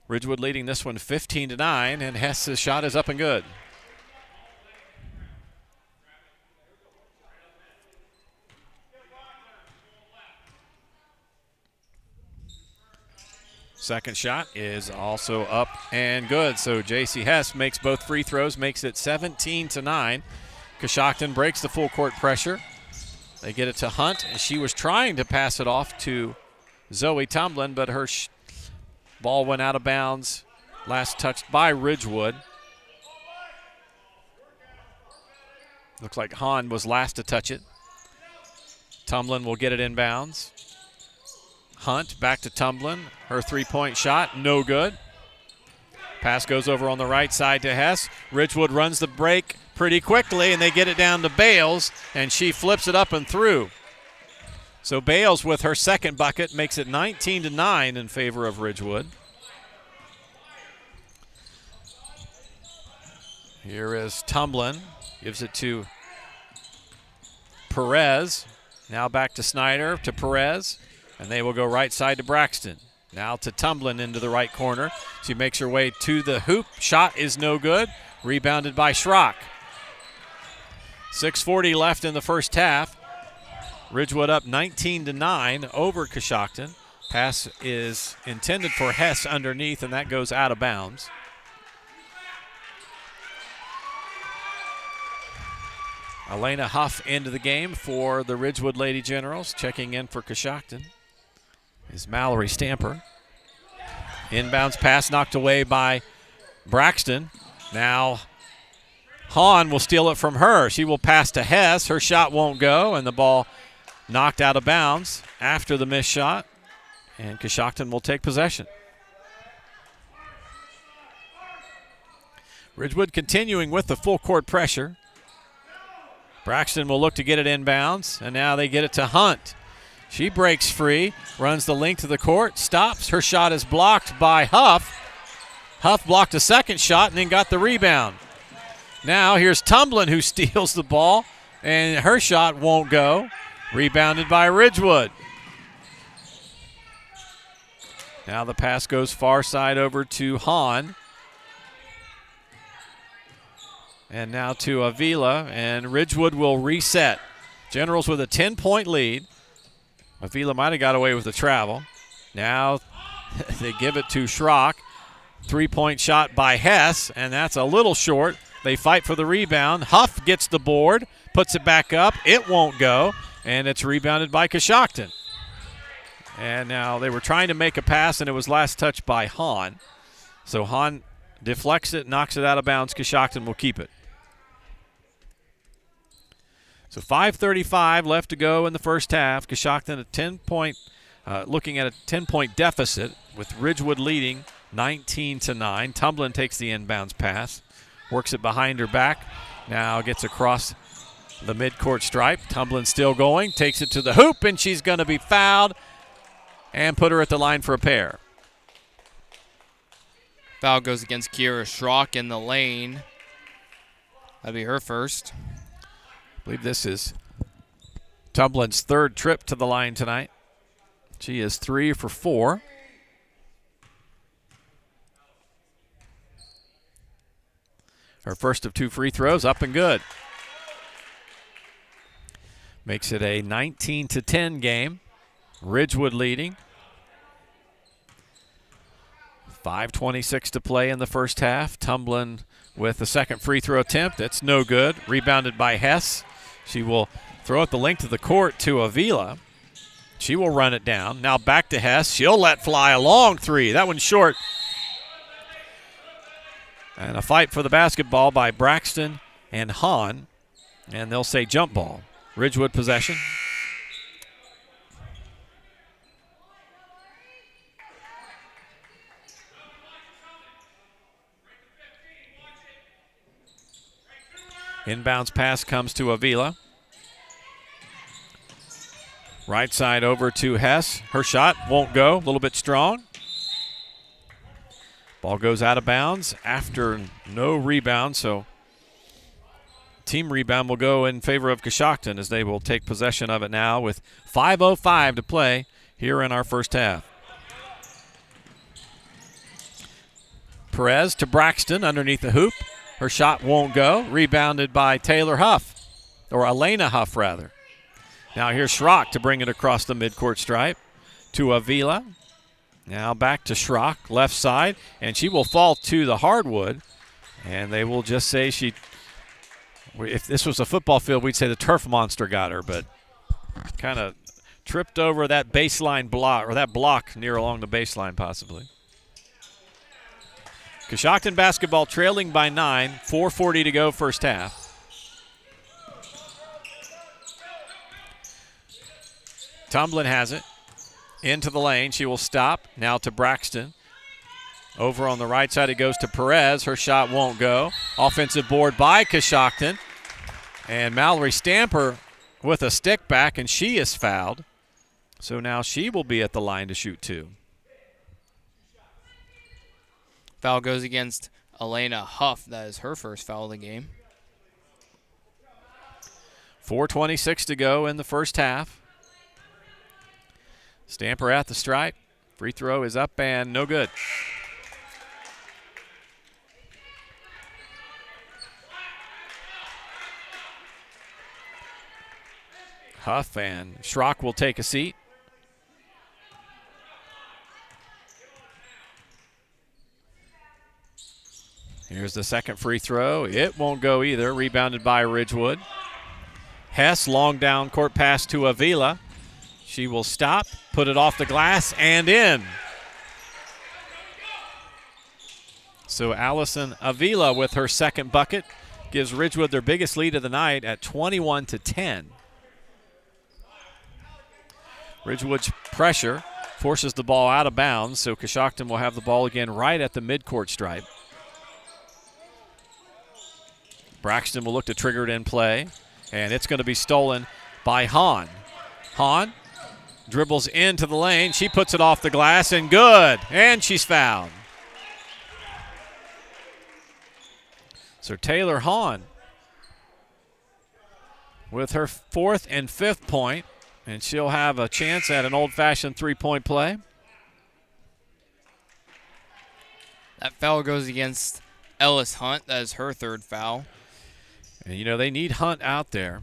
Ridgewood leading this one 15-9, and Hess's shot is up and good. Second shot is also up and good. So J.C. Hess makes both free throws, makes it 17-9. Coshocton breaks the full court pressure. They get it to Hunt, and she was trying to pass it off to Zoe Tumblin, but her ball went out of bounds. Last touched by Ridgewood. Looks like Hahn was last to touch it. Tumblin will get it inbounds. Hunt back to Tumblin. Her three-point shot, no good. Pass goes over on the right side to Hess. Ridgewood runs the break pretty quickly, and they get it down to Bales, and she flips it up and through. So Bales with her second bucket makes it 19-9 in favor of Ridgewood. Here is Tumblin. Gives it to Perez. Now back to Snyder, to Perez. And they will go right side to Braxton. Now to Tumblin into the right corner. She makes her way to the hoop. Shot is no good. Rebounded by Schrock. 6:40 left in the first half. Ridgewood up 19-9 over Coshocton. Pass is intended for Hess underneath, and that goes out of bounds. Elena Huff into the game for the Ridgewood Lady Generals. Checking in for Coshocton is Mallory Stamper. Inbounds pass knocked away by Braxton. Now Hahn will steal it from her. She will pass to Hess. Her shot won't go, and the ball knocked out of bounds after the missed shot. And Coshocton will take possession. Ridgewood continuing with the full court pressure. Braxton will look to get it inbounds, and now they get it to Hunt. She breaks free, runs the length of the court, stops. Her shot is blocked by Huff. Huff blocked a second shot and then got the rebound. Now here's Tumblin who steals the ball, and her shot won't go. Rebounded by Ridgewood. Now the pass goes far side over to Hahn. And now to Avila, and Ridgewood will reset. Generals with a 10-point lead. Avila might have got away with the travel. Now they give it to Schrock. Three-point shot by Hess, and that's a little short. They fight for the rebound. Huff gets the board, puts it back up. It won't go, and it's rebounded by Coshocton. And now they were trying to make a pass, and it was last touched by Hahn. So Hahn deflects it, knocks it out of bounds. Coshocton will keep it. So 5:35 left to go in the first half. Coshocton looking at a 10-point deficit with Ridgewood leading 19-9. Tumblin takes the inbounds pass, works it behind her back. Now gets across the midcourt stripe. Tumblin still going, takes it to the hoop, and she's going to be fouled and put her at the line for a pair. Foul goes against Kiera Schrock in the lane. That'll be her first. I believe this is Tumblin's third trip to the line tonight. She is 3 for 4. Her first of 2 free throws, up and good. Makes it a 19-10 game. Ridgewood leading. 5:26 to play in the first half. Tumblin with the second free throw attempt. That's no good. Rebounded by Hess. She will throw it the length of the court to Avila. She will run it down. Now back to Hess. She'll let fly a long three. That one's short. And a fight for the basketball by Braxton and Hahn. And they'll say jump ball. Ridgewood possession. Inbounds pass comes to Avila. Right side over to Hess. Her shot won't go. A little bit strong. Ball goes out of bounds after no rebound, so team rebound will go in favor of Coshocton as they will take possession of it now with 5:05 to play here in our first half. Perez to Braxton underneath the hoop. Her shot won't go. Rebounded by Taylor Huff, or Elena Huff, rather. Now here's Schrock to bring it across the midcourt stripe to Avila. Now back to Schrock, left side, and she will fall to the hardwood. And they will just say if this was a football field, we'd say the turf monster got her, but kind of tripped over that baseline block, or that block near along the baseline possibly. Coshocton basketball trailing by 9, 4:40 to go first half. Tumblin has it into the lane. She will stop. Now to Braxton. Over on the right side, it goes to Perez. Her shot won't go. Offensive board by Coshocton. And Mallory Stamper with a stick back, and she is fouled. So now she will be at the line to shoot 2. Foul goes against Elena Huff. That is her first foul of the game. 4:26 to go in the first half. Stamper at the stripe. Free throw is up and no good. Huff and Schrock will take a seat. Here's the second free throw. It won't go either. Rebounded by Ridgewood. Hess, long down court pass to Avila. She will stop, put it off the glass, and in. So Allison Avila with her second bucket gives Ridgewood their biggest lead of the night at 21-10. Ridgewood's pressure forces the ball out of bounds, so Coshocton will have the ball again right at the midcourt stripe. Braxton will look to trigger it in play, and it's going to be stolen by Hahn. Hahn dribbles into the lane. She puts it off the glass, and good, and she's fouled. So Taylor Hahn with her 4th and 5th point, and she'll have a chance at an old-fashioned three-point play. That foul goes against Ellis Hunt. That is her 3rd foul. And, you know, they need Hunt out there.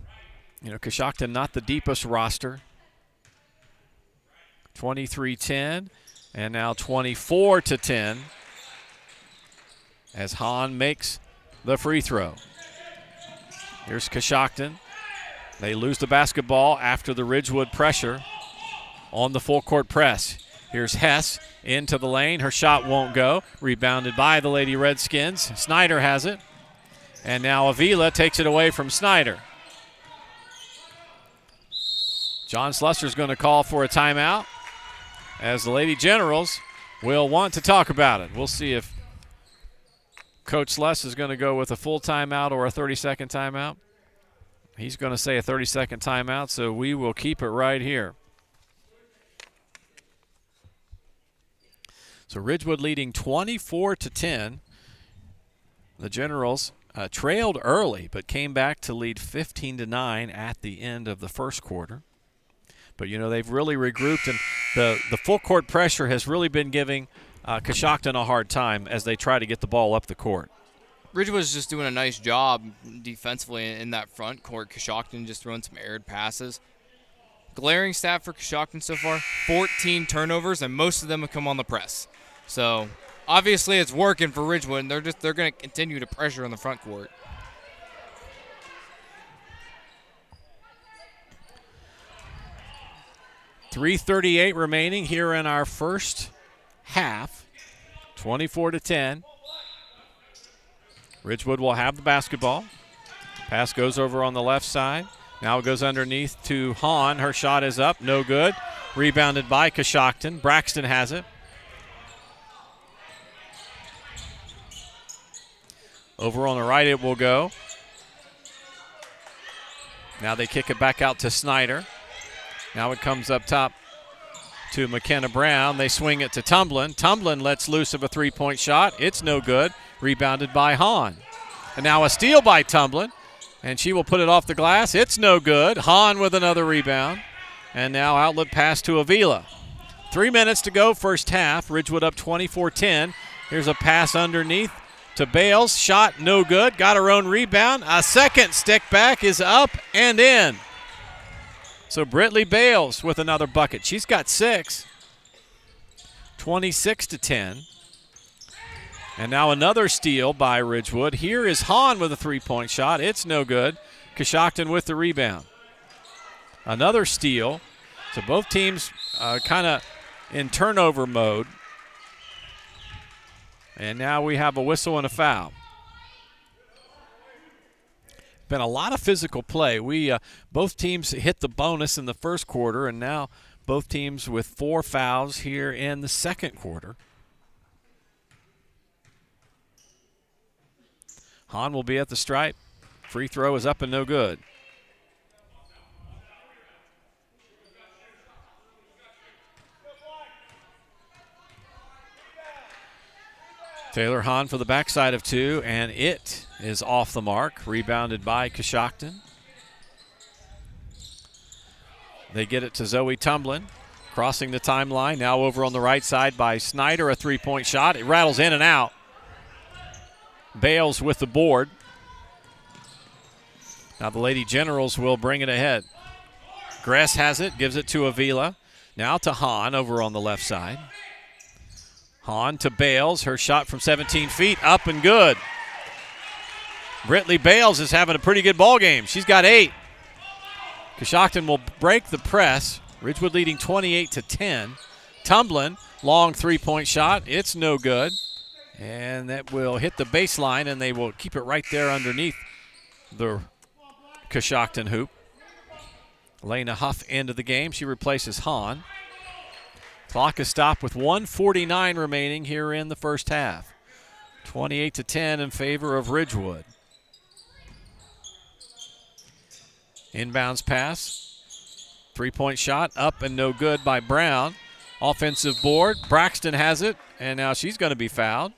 You know, Coshocton not the deepest roster. 23-10, and now 24-10 as Hahn makes the free throw. Here's Coshocton. They lose the basketball after the Ridgewood pressure on the full court press. Here's Hess into the lane. Her shot won't go. Rebounded by the Lady Redskins. Snyder has it. And now Avila takes it away from Snyder. John Slusser's going to call for a timeout, as the Lady Generals will want to talk about it. We'll see if Coach Sluss is going to go with a full timeout or a 30-second timeout. He's going to say a 30-second timeout, so we will keep it right here. So Ridgewood leading 24-10. The Generals trailed early, but came back to lead 15-9 at the end of the first quarter. But, you know, they've really regrouped, and the full court pressure has really been giving Coshocton a hard time as they try to get the ball up the court. Ridgewood's just doing a nice job defensively in that front court. Coshocton just throwing some aired passes. Glaring stat for Coshocton so far, 14 turnovers, and most of them have come on the press. So obviously it's working for Ridgewood, and they're going to continue to pressure on the front court. .338 remaining here in our first half. 24-10. Ridgewood will have the basketball. Pass goes over on the left side. Now it goes underneath to Hahn. Her shot is up, no good. Rebounded by Coshocton. Braxton has it. Over on the right it will go. Now they kick it back out to Snyder. Now it comes up top to McKenna Brown. They swing it to Tumblin. Tumblin lets loose of a three-point shot. It's no good. Rebounded by Hahn. And now a steal by Tumblin. And she will put it off the glass. It's no good. Hahn with another rebound. And now outlet pass to Avila. 3 minutes to go first half. Ridgewood up 24-10. Here's a pass underneath to Bales. Shot no good. Got her own rebound. A second stick back is up and in. So Britley Bales with another bucket. She's got 6. 26-10. And now another steal by Ridgewood. Here is Hahn with a three-point shot. It's no good. Coshocton with the rebound. Another steal. So both teams kind of in turnover mode. And now we have a whistle and a foul. Been a lot of physical play. Both teams hit the bonus in the first quarter, and now both teams with 4 fouls here in the second quarter. Hahn will be at the stripe. Free throw is up and no good. Taylor Hahn for the backside of 2, and it is off the mark. Rebounded by Coshocton. They get it to Zoe Tumblin, crossing the timeline. Now over on the right side by Snyder, a three-point shot. It rattles in and out. Bales with the board. Now the Lady Generals will bring it ahead. Gress has it, gives it to Avila. Now to Hahn over on the left side. Hahn to Bales. Her shot from 17 feet, up and good. Britley Bales is having a pretty good ball game. She's got 8. Coshocton will break the press. Ridgewood leading 28-10. Tumblin, long three-point shot. It's no good. And that will hit the baseline, and they will keep it right there underneath the Coshocton hoop. Lena Huff into the game. She replaces Hahn. Clock is stopped with 1:49 remaining here in the first half. 28-10 in favor of Ridgewood. Inbounds pass. Three-point shot up and no good by Brown. Offensive board. Braxton has it, and now she's going to be fouled.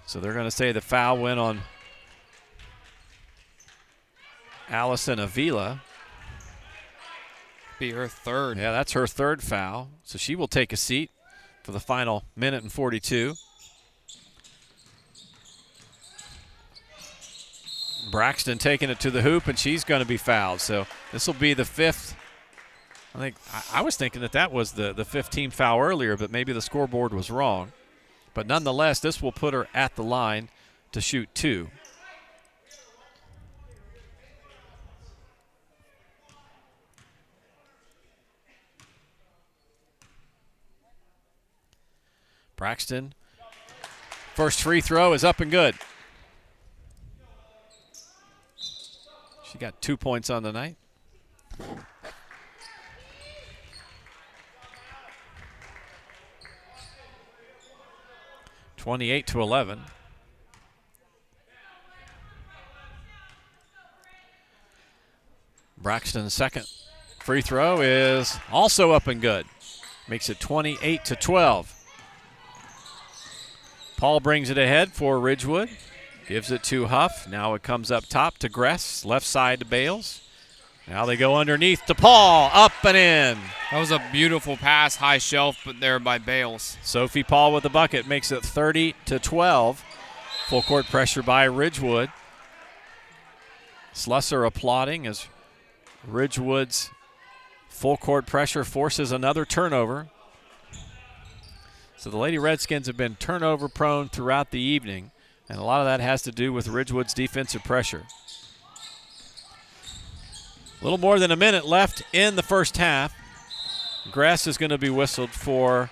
So they're going to say the foul went on Allison Avila. Be her third. Yeah, that's her third foul. So she will take a seat for the final minute and 42. Braxton taking it to the hoop, and she's going to be fouled. So this will be the 5th. I was thinking that was the 5th team foul earlier, but maybe the scoreboard was wrong. But nonetheless, this will put her at the line to shoot 2. Braxton, first free throw is up and good. She got 2 points on the night. (28-11). Braxton's second free throw is also up and good. Makes it 28-12. Paul brings it ahead for Ridgewood. Gives it to Huff. Now it comes up top to Gress. Left side to Bales. Now they go underneath to Paul. Up and in. That was a beautiful pass, high shelf, but there by Bales. Sophie Paul with the bucket makes it 30-12. Full court pressure by Ridgewood. Slusser applauding as Ridgewood's full court pressure forces another turnover. So the Lady Redskins have been turnover prone throughout the evening, and a lot of that has to do with Ridgewood's defensive pressure. A little more than a minute left in the first half. Gress is going to be whistled for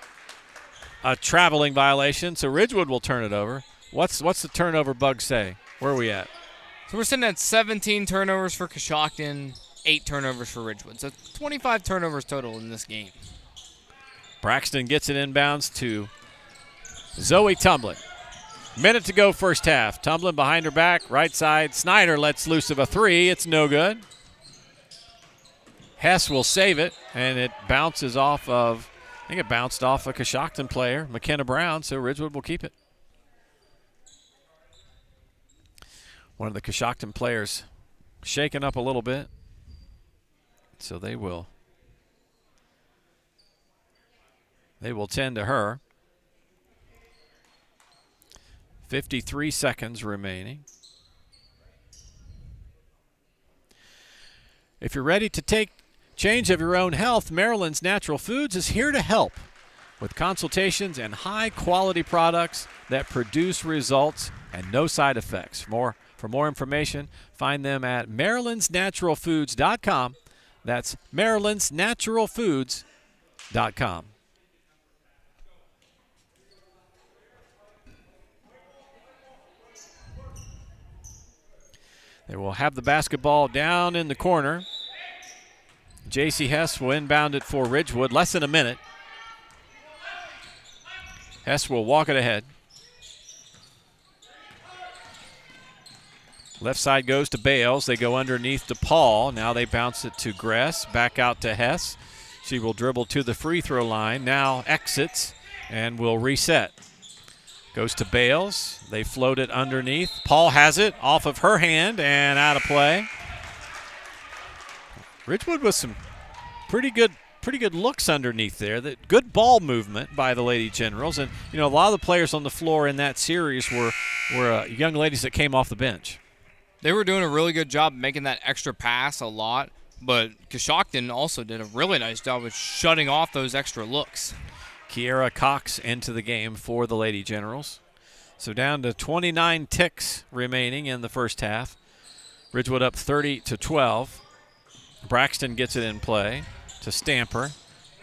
a traveling violation, so Ridgewood will turn it over. What's the turnover bug say? Where are we at? So we're sitting at 17 turnovers for Coshocton, 8 turnovers for Ridgewood. So 25 turnovers total in this game. Braxton gets it inbounds to Zoe Tumblin. Minute to go first half. Tumblin behind her back, right side. Snyder lets loose of a 3. It's no good. Hess will save it, and it bounces off of, I think it bounced off a Coshocton player, McKenna Brown, so Ridgewood will keep it. One of the Coshocton players shaken up a little bit, so they will They will tend to her. 53 seconds remaining. If you're ready to take change of your own health, Maryland's Natural Foods is here to help with consultations and high-quality products that produce results and no side effects. For more information, find them at marylandsnaturalfoods.com. That's marylandsnaturalfoods.com. They will have the basketball down in the corner. J.C. Hess will inbound it for Ridgewood. Less than a minute. Hess will walk it ahead. Left side goes to Bales. They go underneath to Paul. Now they bounce it to Gress. Back out to Hess. She will dribble to the free throw line. Now exits and will reset. Goes to Bales. They float it underneath. Paul has it off of her hand and out of play. Ridgewood with some pretty good looks underneath there. That good ball movement by the Lady Generals. And, you know, a lot of the players on the floor in that series were young ladies that came off the bench. They were doing a really good job making that extra pass a lot, but Coshocton also did a really nice job of shutting off those extra looks. Kiera Cox into the game for the Lady Generals. So down to 29 ticks remaining in the first half. Ridgewood up 30-12. Braxton gets it in play to Stamper.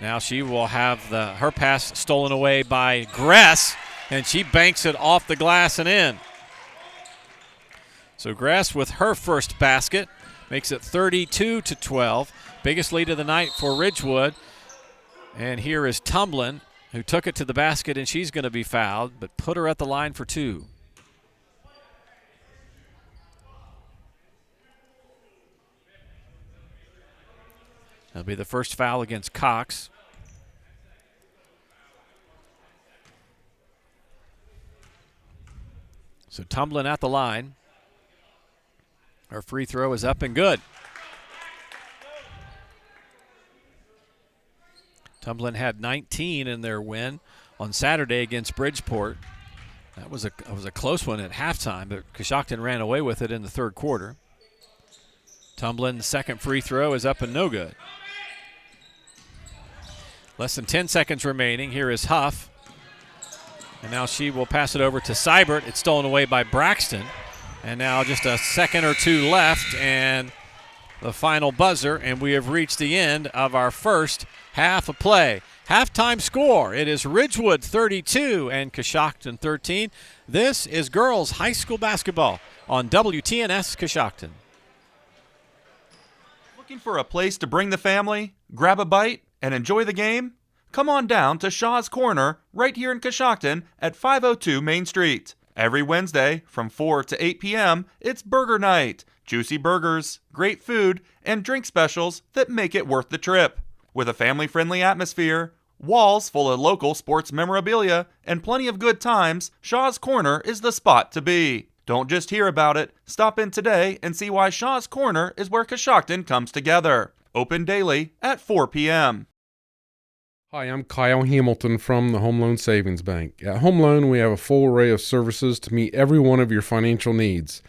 Now she will have her pass stolen away by Gress, and she banks it off the glass and in. So Gress with her first basket makes it 32-12. Biggest lead of the night for Ridgewood. And here is Tumblin, who took it to the basket, and she's going to be fouled, but put her at the line for two. That'll be the first foul against Cox. So Tumblin at the line. Her free throw is up and good. Tumblin had 19 in their win on Saturday against Bridgeport. That was a close one at halftime, but Coshocton ran away with it in the third quarter. Tumblin's second free throw is up and no good. Less than 10 seconds remaining. Here is Huff. And now she will pass it over to Seibert. It's stolen away by Braxton. And now just a second or two left and the final buzzer, and we have reached the end of our first half of play. Halftime score, it is Ridgewood 32 and Coshocton 13. This is girls high school basketball on WTNS Coshocton. Looking for a place to bring the family, grab a bite, and enjoy the game? Come on down to Shaw's Corner right here in Coshocton at 502 Main Street. Every Wednesday from 4 to 8 p.m., it's burger night. Juicy burgers, great food, and drink specials that make it worth the trip. With a family-friendly atmosphere, walls full of local sports memorabilia, and plenty of good times, Shaw's Corner is the spot to be. Don't just hear about it. Stop in today and see why Shaw's Corner is where Coshocton comes together. Open daily at 4 p.m. Hi, I'm Kyle Hamilton from the Home Loan Savings Bank. At Home Loan, we have a full array of services to meet every one of your financial needs.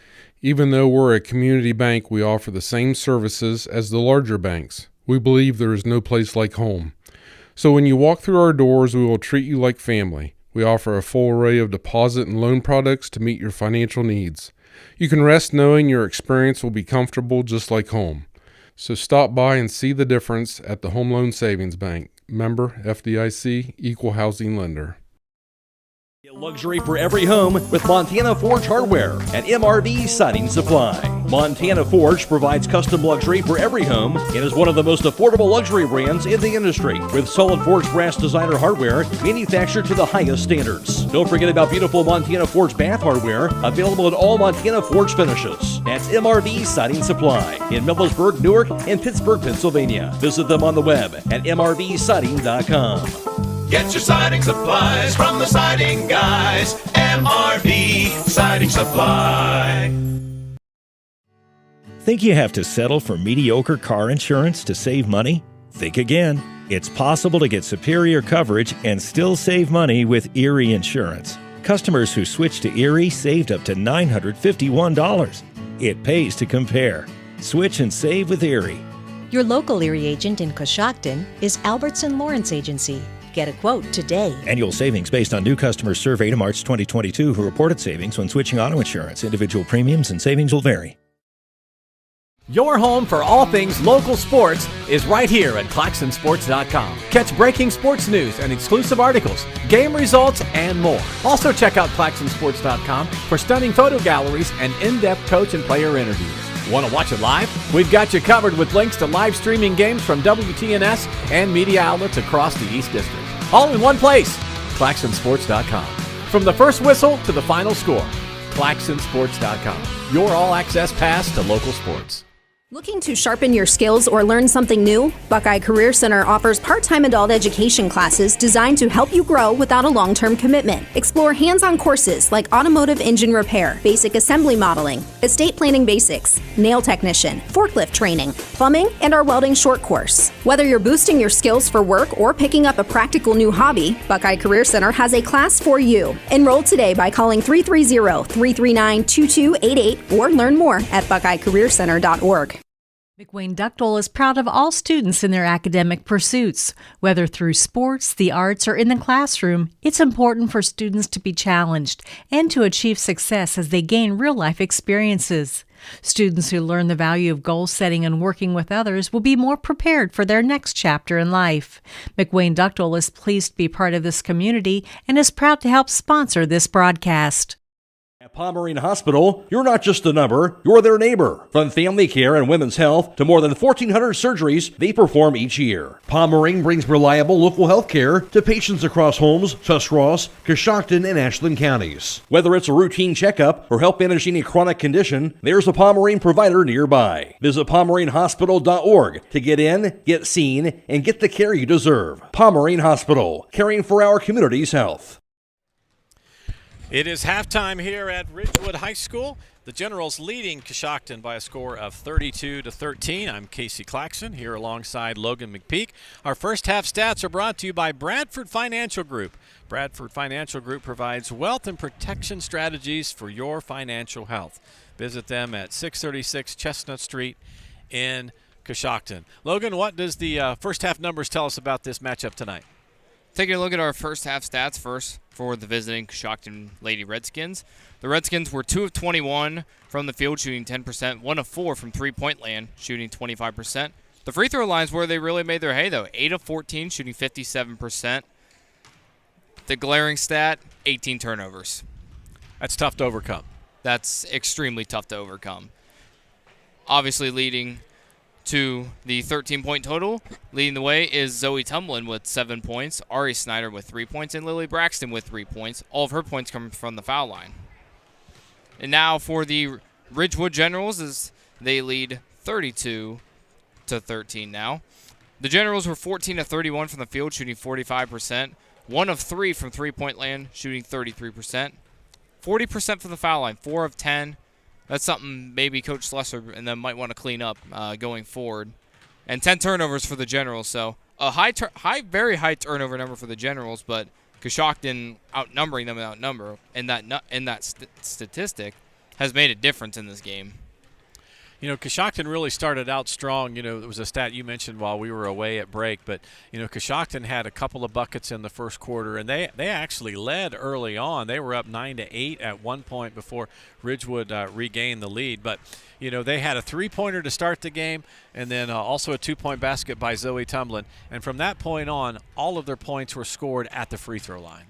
Even though we're a community bank, we offer the same services as the larger banks. We believe there is no place like home. So when you walk through our doors, we will treat you like family. We offer a full array of deposit and loan products to meet your financial needs. You can rest knowing your experience will be comfortable just like home. So stop by and see the difference at the Home Loan Savings Bank. Member FDIC, Equal Housing Lender. Luxury for every home with Montana Forge Hardware and MRV Siding Supply. Montana Forge provides custom luxury for every home and is one of the most affordable luxury brands in the industry with solid forged brass designer hardware manufactured to the highest standards. Don't forget about beautiful Montana Forge bath hardware available in all Montana Forge finishes. That's MRV Siding Supply in Millersburg, Newark, and Pittsburgh, Pennsylvania. Visit them on the web at mrvsiding.com. Get your siding supplies from the siding guys. MRV Siding Supply. Think you have to settle for mediocre car insurance to save money? Think again. It's possible to get superior coverage and still save money with Erie Insurance. Customers who switched to Erie saved up to $951. It pays to compare. Switch and save with Erie. Your local Erie agent in Coshocton is Albertson Lawrence Agency. Get a quote today. Annual savings based on new customers surveyed in March 2022 who reported savings when switching auto insurance. Individual premiums and savings will vary. Your home for all things local sports is right here at ClaxonSports.com. Catch breaking sports news and exclusive articles, game results, and more. Also check out ClaxonSports.com for stunning photo galleries and in-depth coach and player interviews. Want to watch it live? We've got you covered with links to live streaming games from WTNS and media outlets across the East District. All in one place, ClaxonSports.com. From the first whistle to the final score, ClaxonSports.com. Your all-access pass to local sports. Looking to sharpen your skills or learn something new? Buckeye Career Center offers part-time adult education classes designed to help you grow without a long-term commitment. Explore hands-on courses like automotive engine repair, basic assembly modeling, estate planning basics, nail technician, forklift training, plumbing, and our welding short course. Whether you're boosting your skills for work or picking up a practical new hobby, Buckeye Career Center has a class for you. Enroll today by calling 330-339-2288 or learn more at buckeyecareercenter.org. McWayne Ductwell is proud of all students in their academic pursuits. Whether through sports, the arts, or in the classroom, it's important for students to be challenged and to achieve success as they gain real-life experiences. Students who learn the value of goal setting and working with others will be more prepared for their next chapter in life. McWayne Ductwell is pleased to be part of this community and is proud to help sponsor this broadcast. At Pomerene Hospital, you're not just a number, you're their neighbor. From family care and women's health to more than 1,400 surgeries they perform each year. Pomerene brings reliable local health care to patients across Holmes, Tuscarawas, Coshocton, and Ashland counties. Whether it's a routine checkup or help manage any chronic condition, there's a Pomerene provider nearby. Visit PomereneHospital.org to get in, get seen, and get the care you deserve. Pomerene Hospital, caring for our community's health. It is halftime here at Ridgewood High School. The Generals leading Coshocton by a score of 32-13. I'm Casey Claxon here alongside Logan McPeak. Our first half stats are brought to you by Bradford Financial Group. Bradford Financial Group provides wealth and protection strategies for your financial health. Visit them at 636 Chestnut Street in Coshocton. Logan, what does the first half numbers tell us about this matchup tonight? Taking a look at our first half stats first for the visiting Coshocton Lady Redskins. The Redskins were 2 of 21 from the field, shooting 10%, 1 of 4 from three-point land, shooting 25%. The free throw lines where they really made their hay, though. 8 of 14, shooting 57%. The glaring stat, 18 turnovers. That's tough to overcome. That's extremely tough to overcome. Obviously leading to the 13-point total. Leading the way is Zoe Tumlin with 7 points, Ari Snyder with 3 points, and Lily Braxton with 3 points. All of her points coming from the foul line. And now for the Ridgewood Generals as they lead 32-13 now. The Generals were 14 of 31 from the field, shooting 45%. 1 of 3 from three-point land, shooting 33%. 40% from the foul line, 4 of 10. That's something maybe Coach Slesser and them might want to clean up going forward. And 10 turnovers for the Generals. So a very high turnover number for the Generals, but Coshocton outnumbering them in that statistic has made a difference in this game. You know, Coshocton really started out strong. You know, it was a stat you mentioned while we were away at break, but, you know, Coshocton had a couple of buckets in the first quarter, and they actually led early on. They were up 9-8 at one point before Ridgewood regained the lead. But, you know, they had a three-pointer to start the game and then also a two-point basket by Zoe Tumlin. And from that point on, all of their points were scored at the free throw line.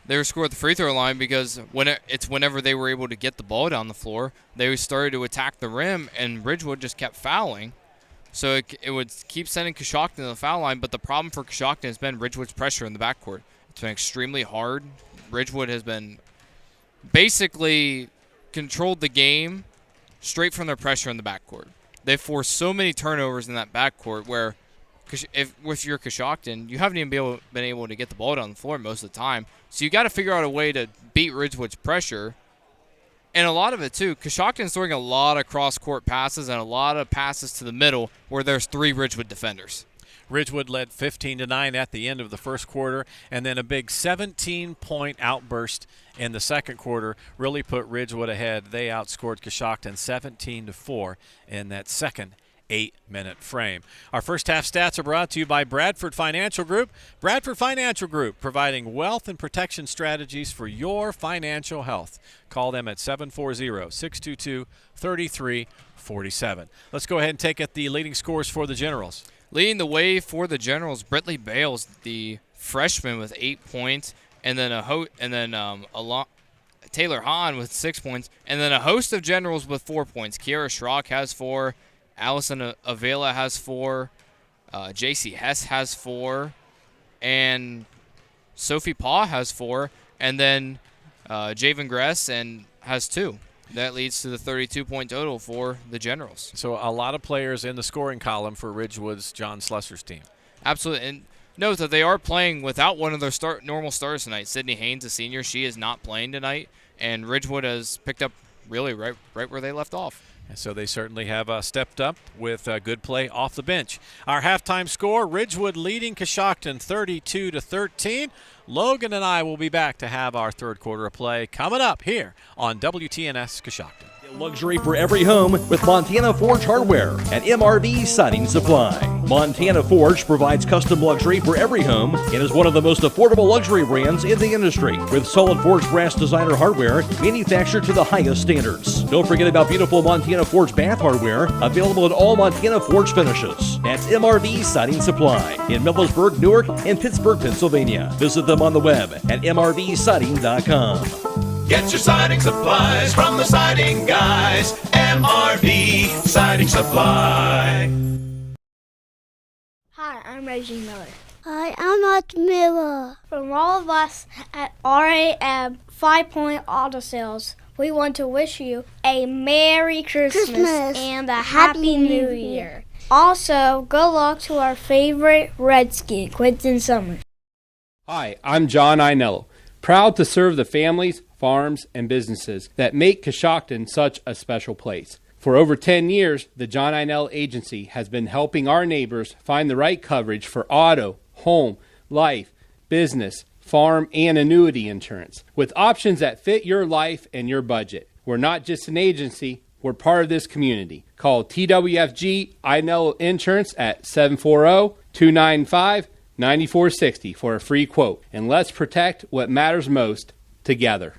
They were scored at the free throw line because whenever they were able to get the ball down the floor, they started to attack the rim, and Ridgewood just kept fouling. So it would keep sending Coshocton to the foul line, but the problem for Coshocton has been Ridgewood's pressure in the backcourt. It's been extremely hard. Ridgewood has been basically controlled the game straight from their pressure in the backcourt. They've forced so many turnovers in that backcourt where if you're Coshocton, you haven't even been able to get the ball down the floor most of the time. So you got to figure out a way to beat Ridgewood's pressure. And a lot of it, too, Coshocton's throwing a lot of cross-court passes and a lot of passes to the middle where there's 3 Ridgewood defenders. Ridgewood led 15-9 at the end of the first quarter, and then a big 17-point outburst in the second quarter really put Ridgewood ahead. They outscored Coshocton 17-4 in that second 8-minute frame. Our first half stats are brought to you by Bradford Financial Group. Bradford Financial Group, providing wealth and protection strategies for your financial health. Call them at 740-622-3347. Let's go ahead and take at the leading scores for the Generals. Leading the way for the Generals, Britley Bales, the freshman, with 8 points, and then Taylor Hahn with 6 points, and then a host of Generals with 4 points. Kiera Schrock has 4. Allison Avila has 4, J.C. Hess has 4, and Sophie Paw has 4, and then Javen Gress has 2. That leads to the 32-point total for the Generals. So a lot of players in the scoring column for Ridgewood's John Slusser's team. Absolutely, and note that they are playing without one of their normal stars tonight. Sydney Haynes, a senior, she is not playing tonight, and Ridgewood has picked up really right where they left off. And so they certainly have stepped up with good play off the bench. Our halftime score, Ridgewood leading Coshocton 32-13. Logan and I will be back to have our third quarter of play coming up here on WTNS Coshocton. Luxury for every home with Montana Forge Hardware at MRV Siding Supply. Montana Forge provides custom luxury for every home and is one of the most affordable luxury brands in the industry, with solid forged brass designer hardware manufactured to the highest standards. Don't forget about beautiful Montana Forge bath hardware, available in all Montana Forge finishes. That's MRV Siding Supply in Millersburg, Newark, and Pittsburgh, Pennsylvania. Visit them on the web at mrvsiding.com. Get your siding supplies from the siding guys. MRV Siding Supply. Hi, I'm Reggie Miller. Hi, I'm Matt Miller. From all of us at RAM 5 Point Auto Sales, we want to wish you a Merry Christmas and a Happy New Year. Also, good luck to our favorite Redskin, Quentin Summers. Hi, I'm John Ainello, proud to serve the families, farms, and businesses that make Coshocton such a special place. For over 10 years, the John Ainello Agency has been helping our neighbors find the right coverage for auto, home, life, business, farm, and annuity insurance, with options that fit your life and your budget. We're not just an agency, we're part of this community. Call TWFG Ainello Insurance at 740-295-9460 for a free quote. And let's protect what matters most together.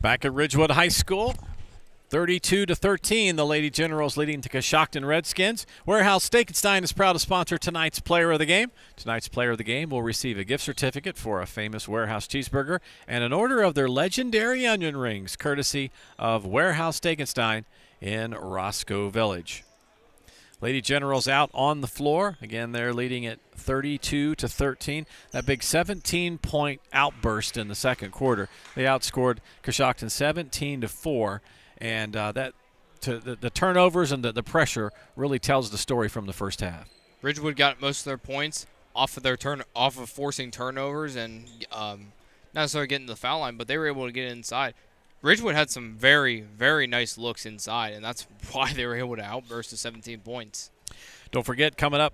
Back at Ridgewood High School, 32-13, the Lady Generals leading the Coshocton Redskins. Warehouse Steakenstein is proud to sponsor tonight's Player of the Game. Tonight's Player of the Game will receive a gift certificate for a famous Warehouse cheeseburger and an order of their legendary onion rings, courtesy of Warehouse Steakenstein in Roscoe Village. Lady Generals out on the floor. Again, they're leading at 32-13. That big 17-point outburst in the second quarter. They outscored Coshocton 17-4. And the turnovers and the pressure really tells the story from the first half. Ridgewood got most of their points off of forcing turnovers and not necessarily getting to the foul line, but they were able to get inside. Ridgewood had some very, very nice looks inside, and that's why they were able to outburst to 17 points. Don't forget, coming up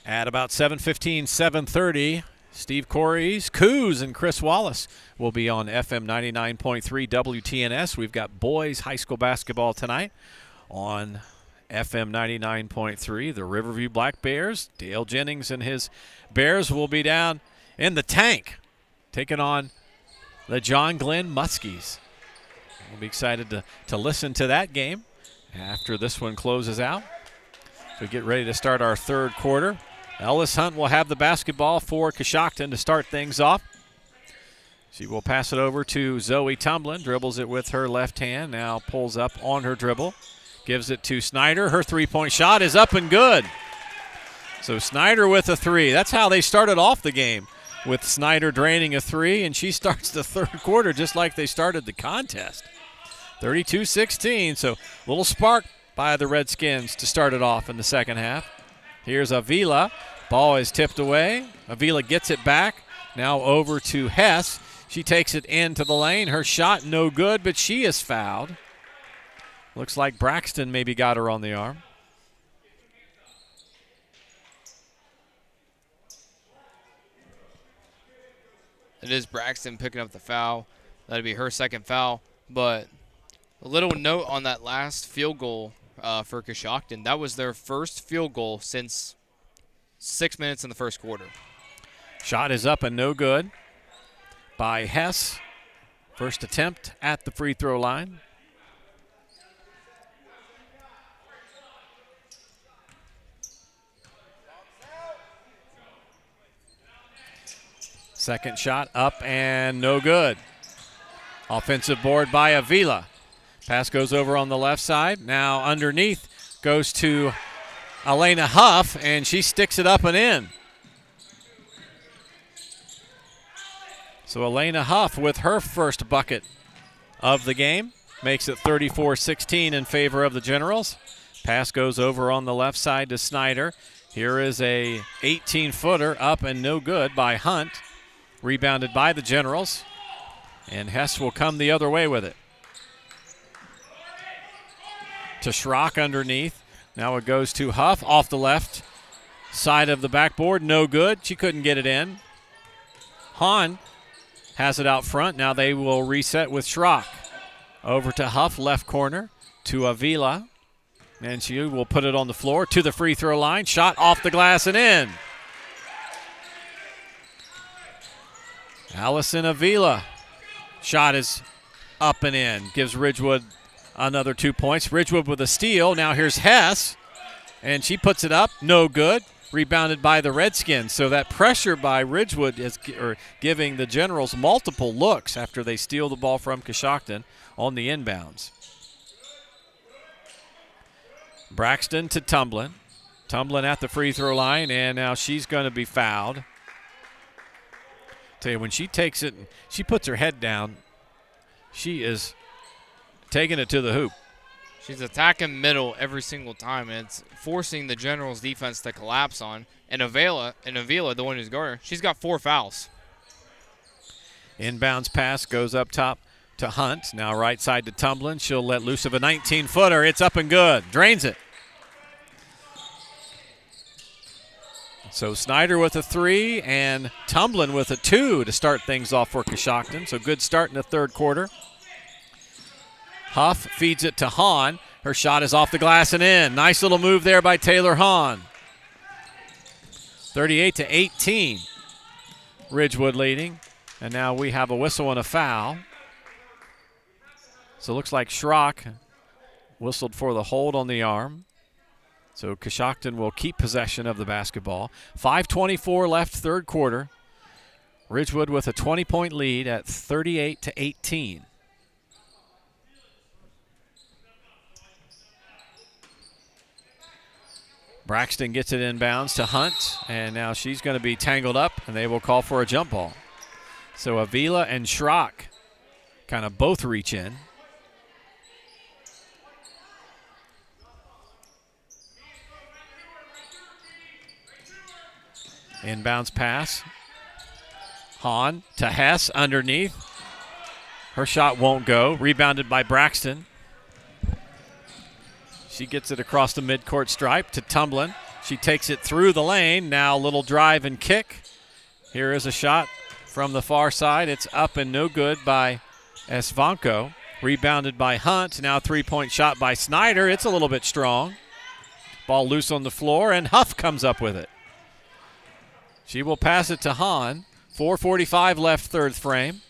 at about 7:15, 7:30, Steve Corey's Coos and Chris Wallace will be on FM 99.3 WTNS. We've got boys high school basketball tonight on FM 99.3. The Riverview Black Bears, Dale Jennings and his Bears will be down in the tank taking on the John Glenn Muskies. We'll be excited to listen to that game after this one closes out. We get ready to start our third quarter. Ellis Hunt will have the basketball for Coshocton to start things off. She will pass it over to Zoe Tumblin, dribbles it with her left hand, now pulls up on her dribble, gives it to Snyder. Her three-point shot is up and good. So Snyder with a three. That's how they started off the game, with Snyder draining a three, and she starts the third quarter just like they started the contest. 32-16, so a little spark by the Redskins to start it off in the second half. Here's Avila. Ball is tipped away. Avila gets it back. Now over to Hess. She takes it into the lane. Her shot no good, but she is fouled. Looks like Braxton maybe got her on the arm. It is Braxton picking up the foul. That'd be her second foul. But a little note on that last field goal for Coshocton. That was their first field goal since 6 minutes in the first quarter. Shot is up and no good by Hess. First attempt at the free throw line. Second shot up and no good. Offensive board by Avila. Pass goes over on the left side. Now underneath goes to Elena Huff, and she sticks it up and in. So Elena Huff with her first bucket of the game makes it 34-16 in favor of the Generals. Pass goes over on the left side to Snyder. Here is a 18-footer up and no good by Hunt. Rebounded by the Generals. And Hess will come the other way with it. To Schrock underneath. Now it goes to Huff off the left side of the backboard. No good. She couldn't get it in. Hahn has it out front. Now they will reset with Schrock. Over to Huff, left corner. To Avila. And she will put it on the floor to the free throw line. Shot off the glass and in. Allison Avila. Shot is up and in. Gives Ridgewood another 2 points. Ridgewood with a steal. Now here's Hess. And she puts it up. No good. Rebounded by the Redskins. So that pressure by Ridgewood is giving the Generals multiple looks after they steal the ball from Coshocton on the inbounds. Braxton to Tumblin. Tumblin at the free throw line, and now she's going to be fouled. Tell you, when she takes it, she puts her head down, she is taking it to the hoop. She's attacking middle every single time, and it's forcing the Generals' defense to collapse on. And Avila, the one who's guarding her, she's got 4 fouls. Inbounds pass goes up top to Hunt. Now right side to Tumblin. She'll let loose of a 19-footer. It's up and good. Drains it. So Snyder with a 3 and Tumblin with a 2 to start things off for Coshocton. So good start in the third quarter. Huff feeds it to Hahn. Her shot is off the glass and in. Nice little move there by Taylor Hahn. 38-18. Ridgewood leading. And now we have a whistle and a foul. So it looks like Schrock whistled for the hold on the arm. So Coshocton will keep possession of the basketball. 5:24 left, third quarter. Ridgewood with a 20-point lead at 38-18. Braxton gets it inbounds to Hunt, and now she's going to be tangled up, and they will call for a jump ball. So Avila and Schrock kind of both reach in. Inbounds pass. Hahn to Hess underneath. Her shot won't go. Rebounded by Braxton. She gets it across the midcourt stripe to Tumblin. She takes it through the lane. Now a little drive and kick. Here is a shot from the far side. It's up and no good by Esvanko. Rebounded by Hunt. Now 3-point shot by Snyder. It's a little bit strong. Ball loose on the floor, and Huff comes up with it. She will pass it to Hahn. 4:45 left, third frame.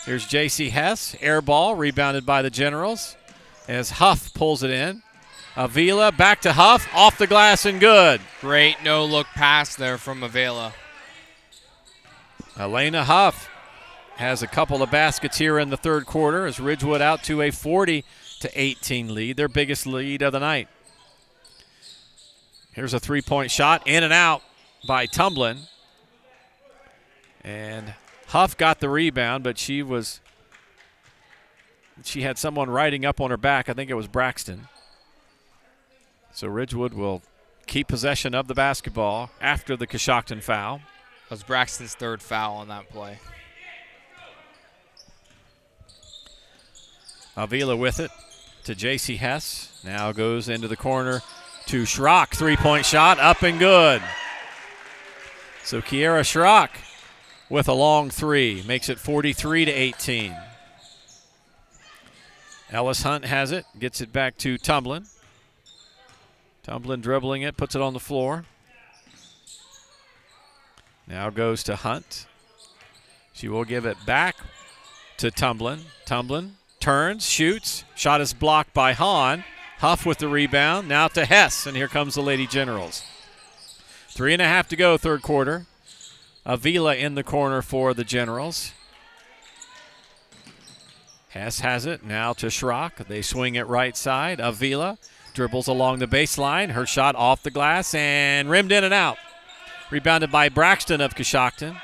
Here's J.C. Hess. Air ball, rebounded by the Generals as Huff pulls it in. Avila back to Huff, off the glass and good. Great no-look pass there from Avila. Elena Huff has a couple of baskets here in the third quarter as Ridgewood out to a 40-18 lead, their biggest lead of the night. Here's a 3-point shot, in and out by Tumblin. And Huff got the rebound, but she had someone riding up on her back. I think it was Braxton. So Ridgewood will keep possession of the basketball after the Coshocton foul. That was Braxton's third foul on that play. Avila with it to J.C. Hess. Now goes into the corner to Schrock. 3-point shot, up and good. So Kiera Schrock with a long three. Makes it 43-18. Ellis Hunt has it. Gets it back to Tumblin. Tumblin dribbling it. Puts it on the floor. Now goes to Hunt. She will give it back to Tumblin. Tumblin turns, shoots. Shot is blocked by Hahn. Huff with the rebound. Now to Hess, and here comes the Lady Generals. 3.5 to go, third quarter. Avila in the corner for the Generals. Hess has it. Now to Schrock. They swing it right side. Avila dribbles along the baseline. Her shot off the glass and rimmed in and out. Rebounded by Braxton of Coshocton.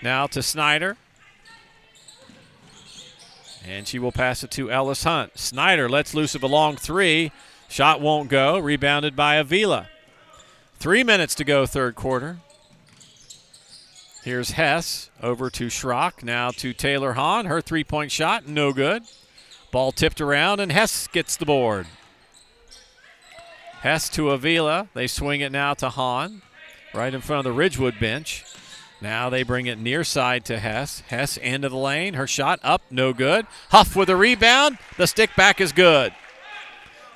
Now to Snyder. And she will pass it to Ellis Hunt. Snyder lets loose of a long three. Shot won't go. Rebounded by Avila. 3 minutes to go, third quarter. Here's Hess over to Schrock. Now to Taylor Hahn. Her three-point shot, no good. Ball tipped around, and Hess gets the board. Hess to Avila. They swing it now to Hahn, right in front of the Ridgewood bench. Now they bring it near side to Hess. Hess into the lane. Her shot up, no good. Huff with a rebound. The stick back is good.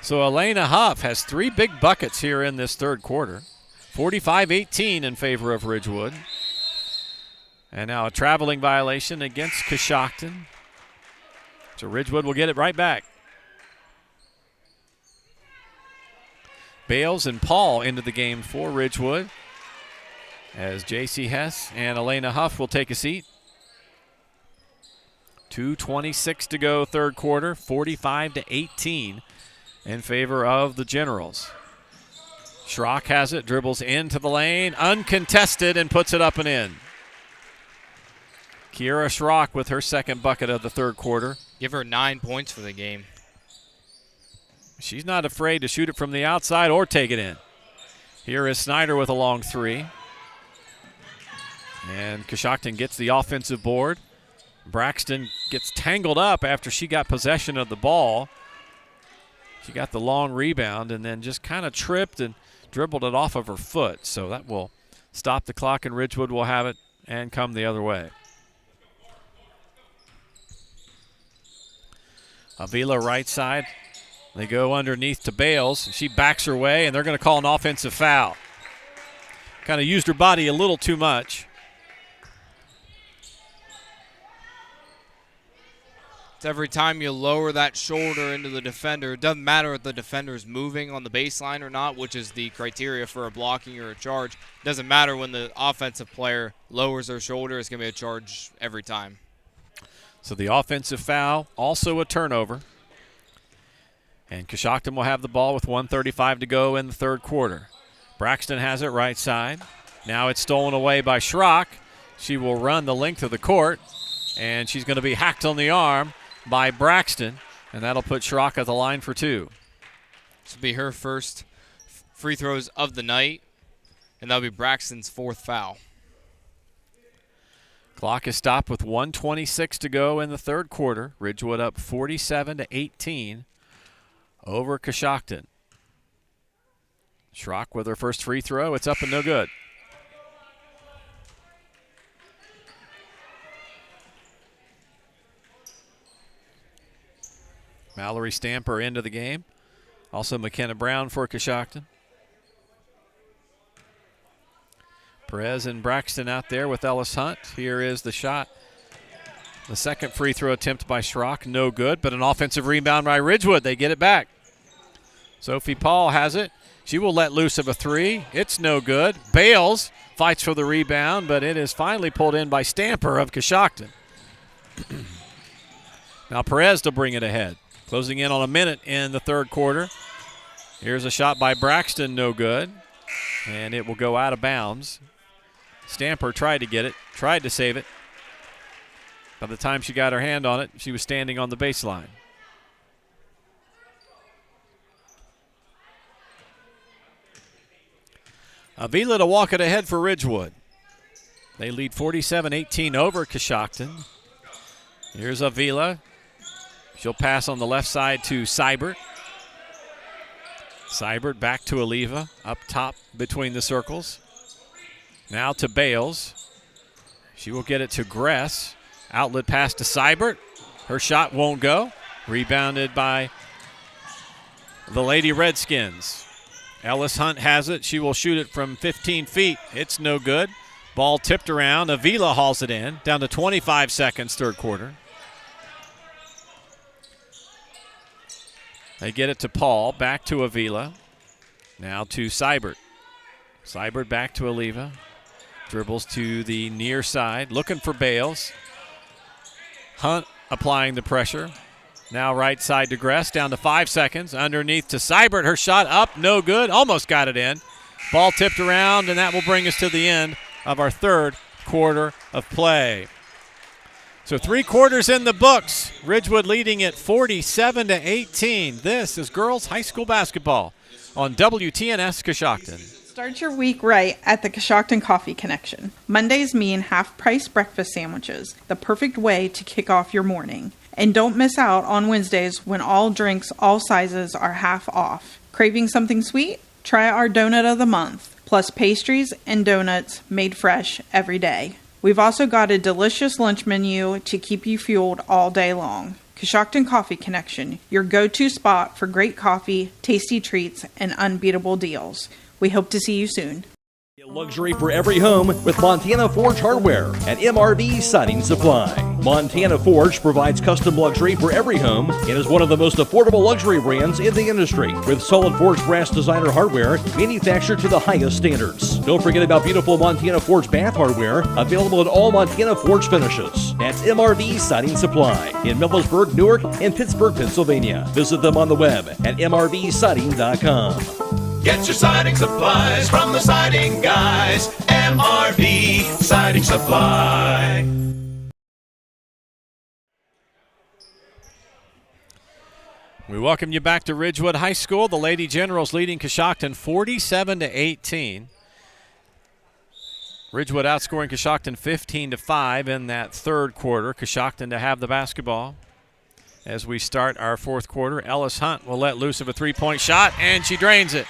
So Elena Huff has 3 big buckets here in this third quarter. 45-18 in favor of Ridgewood. And now a traveling violation against Coshocton. So Ridgewood will get it right back. Bales and Paul into the game for Ridgewood, as J.C. Hess and Elena Huff will take a seat. 2:26 to go, third quarter, 45-18 in favor of the Generals. Schrock has it, dribbles into the lane, uncontested, and puts it up and in. Kiera Schrock with her second bucket of the third quarter. Give her 9 points for the game. She's not afraid to shoot it from the outside or take it in. Here is Snyder with a long three. And Coshocton gets the offensive board. Braxton gets tangled up after she got possession of the ball. She got the long rebound and then just kind of tripped and dribbled it off of her foot. So that will stop the clock, and Ridgewood will have it and come the other way. Avila right side. They go underneath to Bales. She backs her way, and they're going to call an offensive foul. Kind of used her body a little too much. It's every time you lower that shoulder into the defender, it doesn't matter if the defender is moving on the baseline or not, which is the criteria for a blocking or a charge. It doesn't matter when the offensive player lowers their shoulder, it's going to be a charge every time. So the offensive foul, also a turnover. And Coshocton will have the ball with 1:35 to go in the third quarter. Braxton has it right side. Now it's stolen away by Schrock. She will run the length of the court, and she's going to be hacked on the arm by Braxton, and that'll put Schrock at the line for two. This will be her first free throws of the night, and that'll be Braxton's fourth foul. Clock is stopped with 1:26 to go in the third quarter. Ridgewood up 47-18 over Coshocton. Schrock with her first free throw. It's up and no good. Mallory Stamper into the game. Also McKenna Brown for Coshocton. Perez and Braxton out there with Ellis Hunt. Here is the shot. The second free throw attempt by Schrock, no good, but an offensive rebound by Ridgewood. They get it back. Sophie Paul has it. She will let loose of a three. It's no good. Bales fights for the rebound, but it is finally pulled in by Stamper of Coshocton. Now Perez to bring it ahead. Closing in on a minute in the third quarter. Here's a shot by Braxton, no good. And it will go out of bounds. Stamper tried to get it, tried to save it. By the time she got her hand on it, she was standing on the baseline. Avila to walk it ahead for Ridgewood. They lead 47-18 over Coshocton. Here's Avila. She'll pass on the left side to Seibert. Seibert back to Oliva, up top between the circles. Now to Bales. She will get it to Gress. Outlet pass to Seibert. Her shot won't go. Rebounded by the Lady Redskins. Ellis Hunt has it. She will shoot it from 15 feet. It's no good. Ball tipped around. Avila hauls it in. Down to 25 seconds, third quarter. They get it to Paul. Back to Avila. Now to Seibert. Seibert back to Oliva. Dribbles to the near side. Looking for Bales. Hunt applying the pressure. Now right side to Gress. Down to 5 seconds. Underneath to Seibert. Her shot up. No good. Almost got it in. Ball tipped around, and that will bring us to the end of our third quarter of play. So 3 quarters in the books. Ridgewood leading at 47-18. This is girls high school basketball on WTNS Coshocton. Start your week right at the Coshocton Coffee Connection. Mondays mean half-price breakfast sandwiches, the perfect way to kick off your morning. And don't miss out on Wednesdays when all drinks, all sizes are half off. Craving something sweet? Try our donut of the month, plus pastries and donuts made fresh every day. We've also got a delicious lunch menu to keep you fueled all day long. Coshocton Coffee Connection, your go-to spot for great coffee, tasty treats, and unbeatable deals. We hope to see you soon. Get luxury for every home with Montana Forge Hardware and MRV Siding Supply. Montana Forge provides custom luxury for every home and is one of the most affordable luxury brands in the industry, with solid forged brass designer hardware manufactured to the highest standards. Don't forget about beautiful Montana Forge bath hardware, available in all Montana Forge finishes. That's MRV Siding Supply in Millersburg, Newark, and Pittsburgh, Pennsylvania. Visit them on the web at mrvsiding.com. Get your siding supplies from the siding guys. MRV Siding Supply. We welcome you back to Ridgewood High School. The Lady Generals leading Coshocton 47-18. Ridgewood outscoring Coshocton 15-5 in that third quarter. Coshocton to have the basketball. As we start our fourth quarter, Ellis Hunt will let loose of a three-point shot, and she drains it.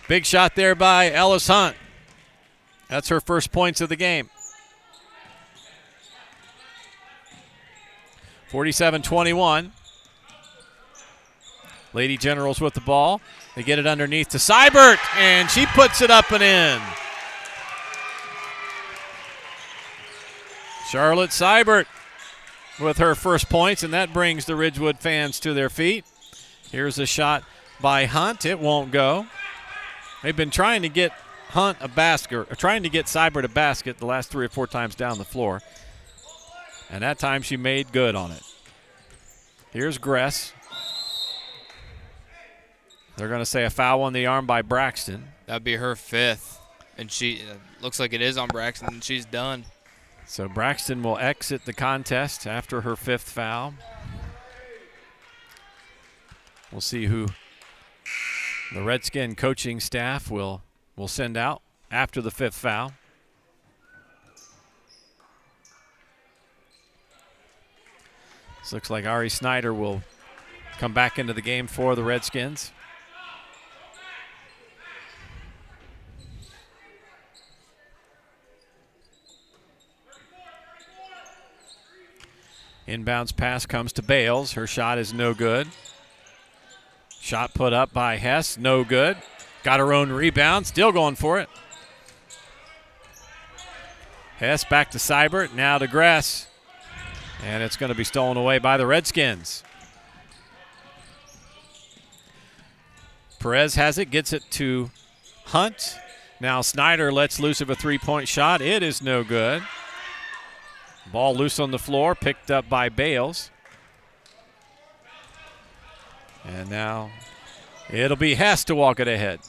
Big shot there by Ellis Hunt. That's her first points of the game. 47-21. Lady Generals with the ball. They get it underneath to Seibert, and she puts it up and in. Charlotte Seibert with her first points, and that brings the Ridgewood fans to their feet. Here's a shot by Hunt. It won't go. They've been trying to get Hunt a basket, or trying to get Seibert a basket the last 3 or 4 times down the floor. And that time she made good on it. Here's Gress. They're going to say a foul on the arm by Braxton. That'd be her 5th. And she looks like it is on Braxton, and she's done. So Braxton will exit the contest after her 5th foul. We'll see who the Redskin coaching staff will send out after the 5th foul. This looks like Ari Snyder will come back into the game for the Redskins. Inbounds pass comes to Bales. Her shot is no good. Shot put up by Hess, no good. Got her own rebound, still going for it. Hess back to Seibert, now to Gress. And it's going to be stolen away by the Redskins. Perez has it, gets it to Hunt. Now Snyder lets loose of a three-point shot. It is no good. Ball loose on the floor, picked up by Bales. And now it'll be Hess to walk it ahead.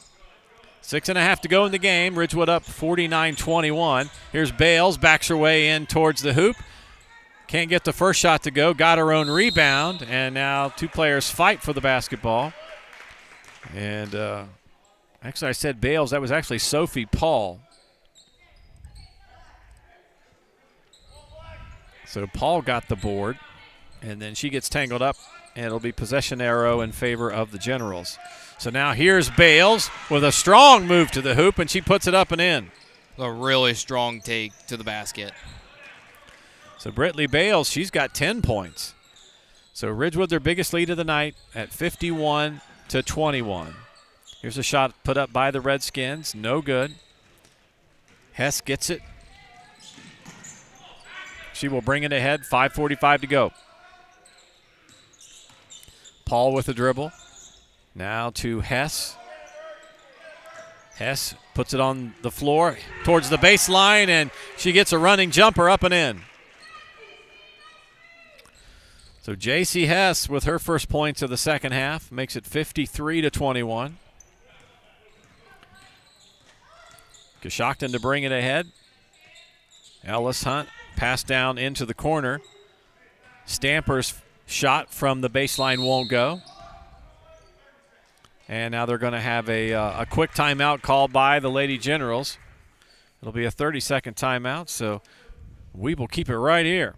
6.5 to go in the game. Ridgewood up 49-21. Here's Bales, backs her way in towards the hoop. Can't get the first shot to go. Got her own rebound. And now 2 players fight for the basketball. And actually I said Bales. That was actually Sophie Paul. So Paul got the board. And then she gets tangled up. And it'll be possession arrow in favor of the Generals. So now here's Bales with a strong move to the hoop, and she puts it up and in. A really strong take to the basket. So Brittany Bales, she's got 10 points. So Ridgewood, their biggest lead of the night at 51-21. Here's a shot put up by the Redskins. No good. Hess gets it. She will bring it ahead. 5:45 to go. Paul with the dribble. Now to Hess. Hess puts it on the floor towards the baseline, and she gets a running jumper up and in. So J.C. Hess with her first points of the second half makes it 53-21. Coshocton to bring it ahead. Ellis Hunt passed down into the corner. Stamper's shot from the baseline won't go. And now they're going to have a quick timeout called by the Lady Generals. It'll be a 30-second timeout, so we will keep it right here.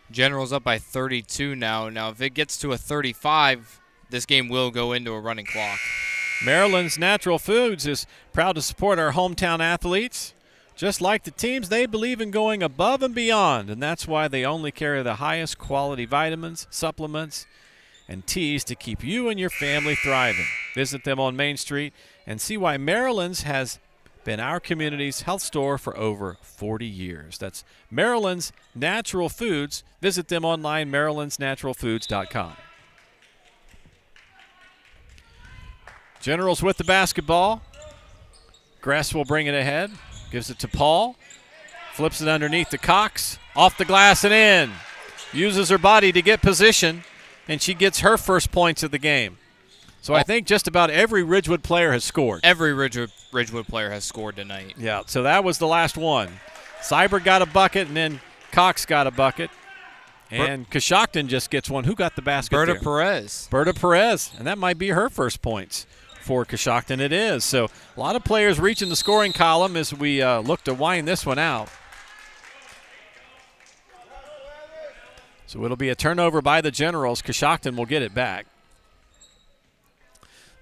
Generals up by 32 now. Now, if it gets to a 35, this game will go into a running clock. Maryland's Natural Foods is proud to support our hometown athletes. Just like the teams, they believe in going above and beyond, and that's why they only carry the highest quality vitamins, supplements, and teas to keep you and your family thriving. Visit them on Main Street and see why Maryland's has been our community's health store for over 40 years. That's Maryland's Natural Foods. Visit them online, marylandsnaturalfoods.com. Generals with the basketball. Gress will bring it ahead. Gives it to Paul. Flips it underneath to Cox. Off the glass and in. Uses her body to get position, and she gets her first points of the game. So I think just about every Ridgewood player has scored. Every Ridgewood player has scored tonight. Yeah, so that was the last one. Cyber got a bucket, and then Cox got a bucket. And Coshocton just gets one. Who got the basket Berta there? Perez. Berta Perez, and that might be her first points for Coshocton. It is. So a lot of players reaching the scoring column as we look to wind this one out. So it'll be a turnover by the Generals. Coshocton will get it back.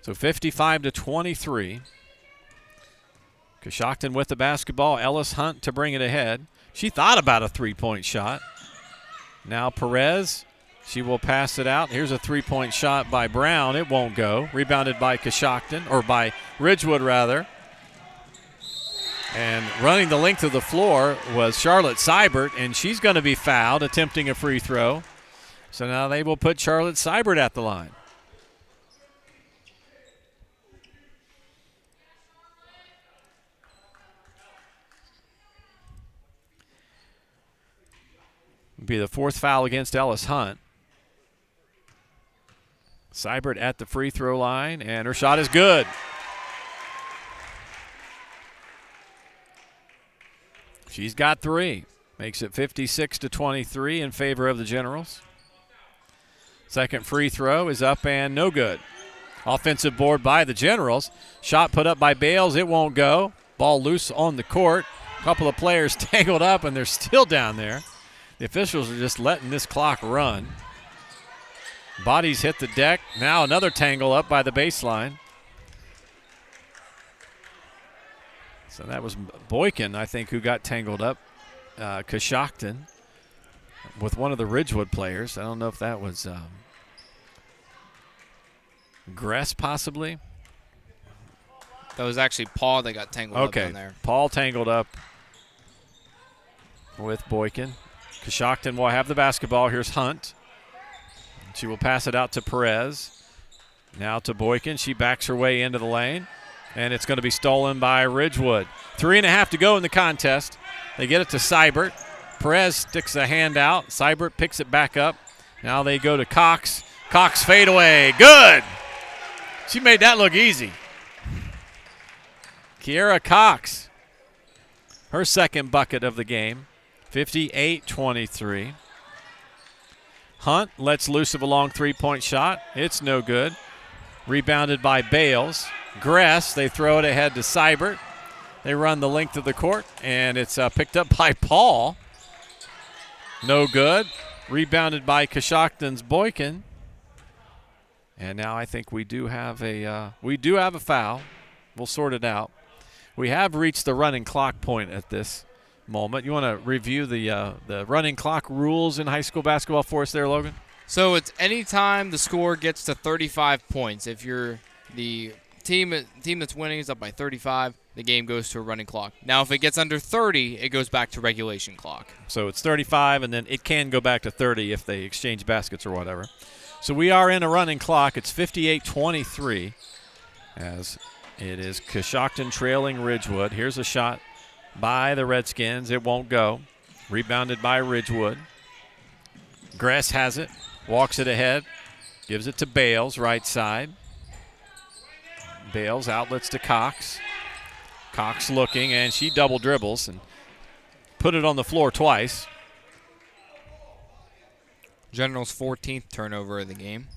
So 55-23. Coshocton with the basketball. Ellis Hunt to bring it ahead. She thought about a three-point shot. Now Perez, she will pass it out. Here's a three-point shot by Brown. It won't go. Rebounded by Coshocton, or by Ridgewood rather. And running the length of the floor was Charlotte Seibert, and she's going to be fouled attempting a free throw. So now they will put Charlotte Seibert at the line. Be the fourth foul against Ellis Hunt. Seibert at the free throw line, and her shot is good. She's got three. Makes it 56-23 in favor of the Generals. Second free throw is up and no good. Offensive board by the Generals. Shot put up by Bales. It won't go. Ball loose on the court. A couple of players tangled up, and they're still down there. The officials are just letting this clock run. Bodies hit the deck. Now another tangle up by the baseline. So that was Boykin, I think, who got tangled up. Coshocton with one of the Ridgewood players. I don't know if that was Gress possibly. That was actually Paul that got tangled up down there. Paul tangled up with Boykin. Coshocton will have the basketball. Here's Hunt. She will pass it out to Perez. Now to Boykin. She backs her way into the lane. And it's going to be stolen by Ridgewood. 3.5 to go in the contest. They get it to Seibert. Perez sticks a hand out. Seibert picks it back up. Now they go to Cox. Cox fadeaway. Good. She made that look easy. Kiera Cox. Her second bucket of the game. 58-23. Hunt lets loose of a long three-point shot. It's no good. Rebounded by Bales. Gress, they throw it ahead to Seibert. They run the length of the court, and it's picked up by Paul. No good. Rebounded by Coshocton's Boykin. And now I think we do have a foul. We'll sort it out. We have reached the running clock point at this moment. You want to review the running clock rules in high school basketball for us there, Logan? So it's any time the score gets to 35 points. If you're the team that's winning is up by 35, the game goes to a running clock. Now, if it gets under 30, it goes back to regulation clock. So it's 35, and then it can go back to 30 if they exchange baskets or whatever. So we are in a running clock. It's 58-23 as it is Coshocton trailing Ridgewood. Here's a shot by the Redskins. It won't go. Rebounded by Ridgewood. Gress has it. Walks it ahead. Gives it to Bales, right side. Bales outlets to Cox. Cox looking, and she double dribbles and put it on the floor twice. General's 14th turnover of the game.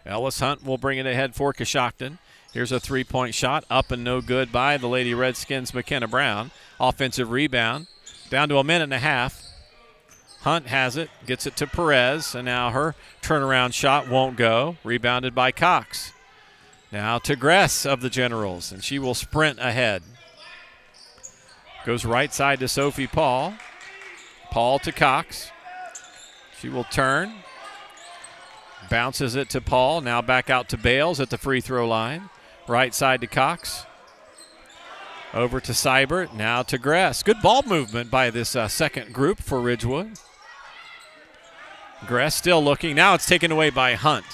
Ellis Hunt will bring it ahead for Coshocton. Here's a three-point shot, up and no good by the Lady Redskins' McKenna Brown. Offensive rebound, down to a minute and a half. Hunt has it, gets it to Perez, and now her turnaround shot won't go. Rebounded by Cox. Now to Gress of the Generals, and she will sprint ahead. Goes right side to Sophie Paul. Paul to Cox. She will turn. Bounces it to Paul, now back out to Bales at the free throw line. Right side to Cox. Over to Seibert, now to Gress. Good ball movement by this second group for Ridgewood. Gress still looking. Now it's taken away by Hunt.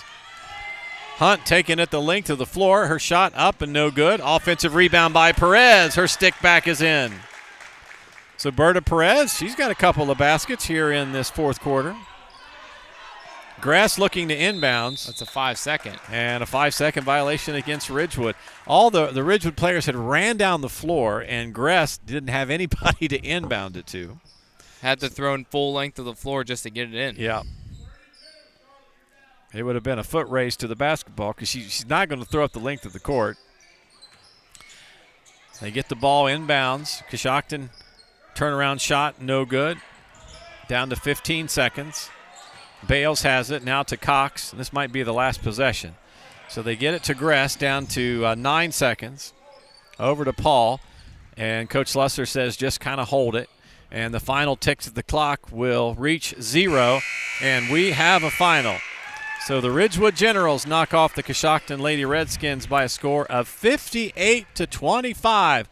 Hunt taking it the length of the floor. Her shot up and no good. Offensive rebound by Perez. Her stick back is in. So Berta Perez, she's got a couple of baskets here in this fourth quarter. Gress looking to inbounds. That's a 5-second. And a 5-second violation against Ridgewood. All the Ridgewood players had ran down the floor, and Gress didn't have anybody to inbound it to. Had to throw in full length of the floor just to get it in. Yeah. It would have been a foot race to the basketball because she's not going to throw up the length of the court. They get the ball inbounds. Coshocton turnaround shot, no good. Down to 15 seconds. Bales has it now to Cox. This might be the last possession. So they get it to Gress down to 9 seconds. Over to Paul. And Coach Lusser says just kind of hold it. And the final ticks of the clock will reach 0. And we have a final. So the Ridgewood Generals knock off the Coshocton Lady Redskins by a score of 58-25.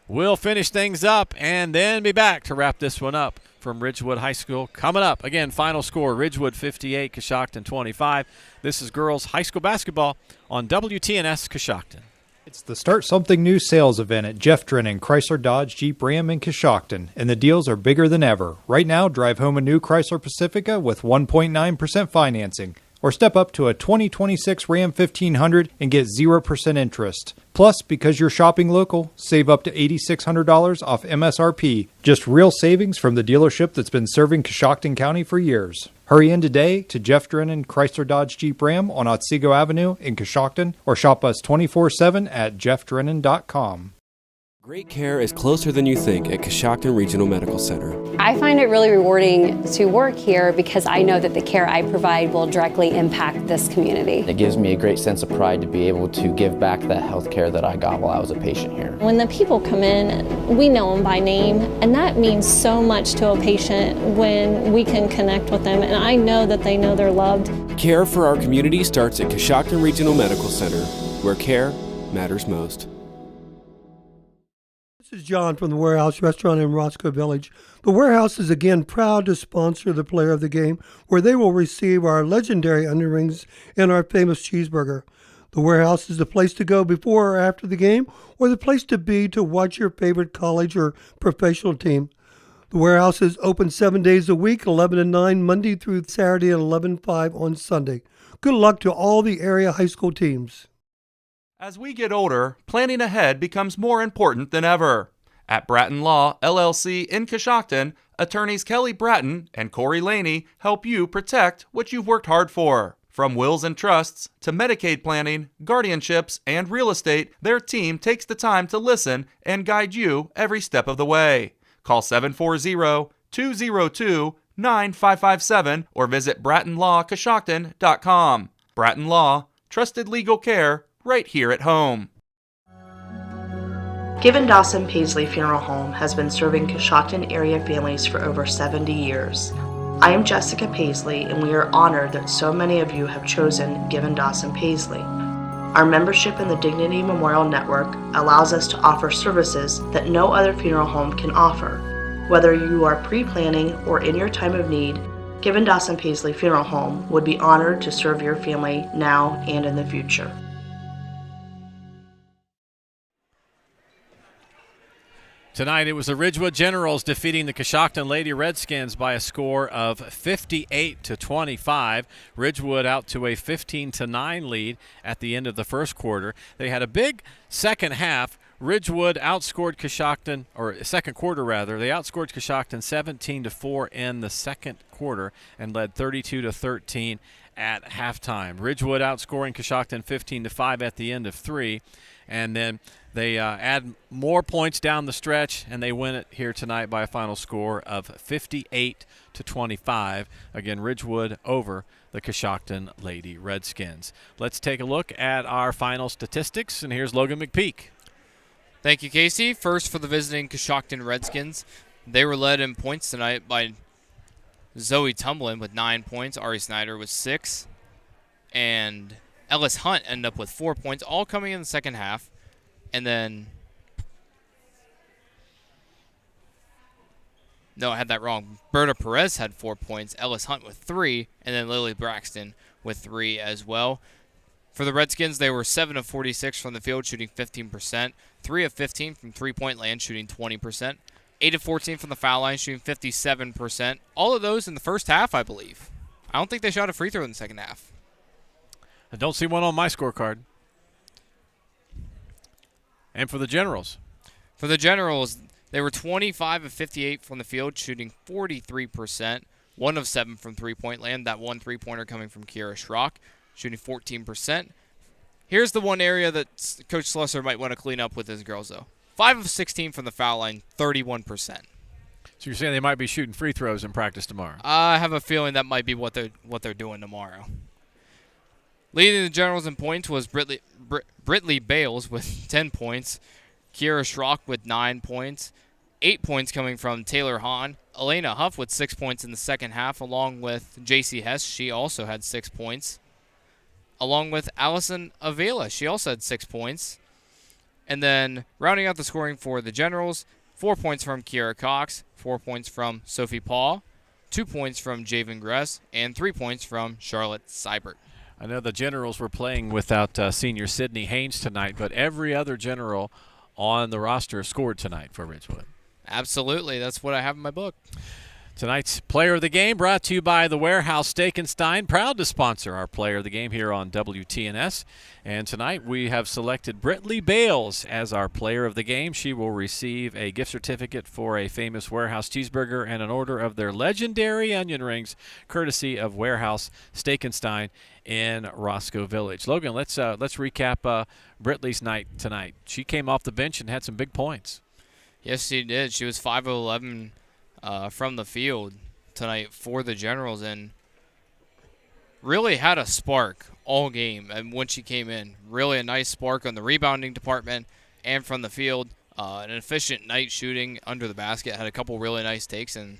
We'll finish things up and then be back to wrap this one up from Ridgewood High School. Coming up, again, final score, Ridgewood 58, Coshocton 25. This is girls high school basketball on WTNS Coshocton. It's the Start Something New sales event at Jeff Drennan Chrysler Dodge Jeep Ram in Coshocton, and the deals are bigger than ever. Right now, drive home a new Chrysler Pacifica with 1.9% financing, or step up to a 2026 Ram 1500 and get 0% interest. Plus, because you're shopping local, save up to $8,600 off MSRP. Just real savings from the dealership that's been serving Coshocton County for years. Hurry in today to Jeff Drennan Chrysler Dodge Jeep Ram on Otsego Avenue in Coshocton, or shop us 24/7 at jeffdrennan.com. Great care is closer than you think at Coshocton Regional Medical Center. I find it really rewarding to work here because I know that the care I provide will directly impact this community. It gives me a great sense of pride to be able to give back that health care that I got while I was a patient here. When the people come in, we know them by name, and that means so much to a patient when we can connect with them, and I know that they know they're loved. Care for our community starts at Coshocton Regional Medical Center, where care matters most. This is John from the Warehouse Restaurant in Roscoe Village. The Warehouse is again proud to sponsor the player of the game, where they will receive our legendary onion rings and our famous cheeseburger. The Warehouse is the place to go before or after the game, or the place to be to watch your favorite college or professional team. The Warehouse is open 7 days a week, 11 to 9 Monday through Saturday, and 11 to 5 on Sunday. Good luck to all the area high school teams. As we get older, planning ahead becomes more important than ever. At Bratton Law, LLC in Coshocton, attorneys Kelly Bratton and Corey Laney help you protect what you've worked hard for. From wills and trusts to Medicaid planning, guardianships, and real estate, their team takes the time to listen and guide you every step of the way. Call 740-202-9557 or visit BrattonLawCoshocton.com. Bratton Law, trusted legal care right here at home. Given Dawson Paisley Funeral Home has been serving Coshocton area families for over 70 years. I am Jessica Paisley, and we are honored that so many of you have chosen Given Dawson Paisley. Our membership in the Dignity Memorial Network allows us to offer services that no other funeral home can offer. Whether you are pre-planning or in your time of need, Given Dawson Paisley Funeral Home would be honored to serve your family now and in the future. Tonight it was the Ridgewood Generals defeating the Coshocton Lady Redskins by a score of 58-25. Ridgewood out to a 15-9 lead at the end of the first quarter. They had a big second half. Ridgewood outscored Coshocton, or second quarter rather. They outscored Coshocton 17-4 in the second quarter and led 32-13 at halftime. Ridgewood outscoring Coshocton 15-5 at the end of three, and then they add more points down the stretch, and they win it here tonight by a final score of 58-25. Again, Ridgewood over the Coshocton Lady Redskins. Let's take a look at our final statistics, and here's Logan McPeak. Thank you, Casey. First for the visiting Coshocton Redskins. They were led in points tonight by Zoe Tumblin with 9 points, Ari Snyder with 6, and Ellis Hunt ended up with 4 points, all coming in the second half. And then, no, I had that wrong. Berta Perez had 4 points, Ellis Hunt with 3, and then Lily Braxton with 3 as well. For the Redskins, they were 7 of 46 from the field, shooting 15%, 3 of 15 from three-point land, shooting 20%, 8 of 14 from the foul line, shooting 57%. All of those in the first half, I believe. I don't think they shot a free throw in the second half. I don't see one on my scorecard. And for the Generals? For the Generals, they were 25 of 58 from the field, shooting 43%, 1 of 7 from three-point land. That one three-pointer coming from Kiera Schrock, shooting 14%. Here's the one area that Coach Slusser might want to clean up with his girls, though. 5 of 16 from the foul line, 31%. So you're saying they might be shooting free throws in practice tomorrow? I have a feeling that might be what they're doing tomorrow. Leading the Generals in points was Britley Bales with 10 points, Kiera Schrock with 9 points, 8 points coming from Taylor Hahn, Elena Huff with 6 points in the second half, along with J.C. Hess. She also had 6 points, along with Allison Avila. She also had 6 points. And then rounding out the scoring for the Generals, 4 points from Kiera Cox, 4 points from Sophie Paul, 2 points from Javen Gress, and 3 points from Charlotte Seibert. I know the Generals were playing without senior Sydney Haynes tonight, but every other General on the roster scored tonight for Ridgewood. Absolutely. That's what I have in my book. Tonight's Player of the Game brought to you by the Warehouse Steak & Stein, proud to sponsor our Player of the Game here on WTNS. And tonight we have selected Britley Bales as our Player of the Game. She will receive a gift certificate for a famous Warehouse cheeseburger and an order of their legendary onion rings, courtesy of Warehouse Steak & Stein in Roscoe Village. Logan, let's recap Britley's night tonight. She came off the bench and had some big points. Yes, she did. She was 5 of 11 from the field tonight for the Generals, and really had a spark all game. And when she came in, really a nice spark on the rebounding department and from the field. An efficient night shooting under the basket. Had a couple really nice takes, and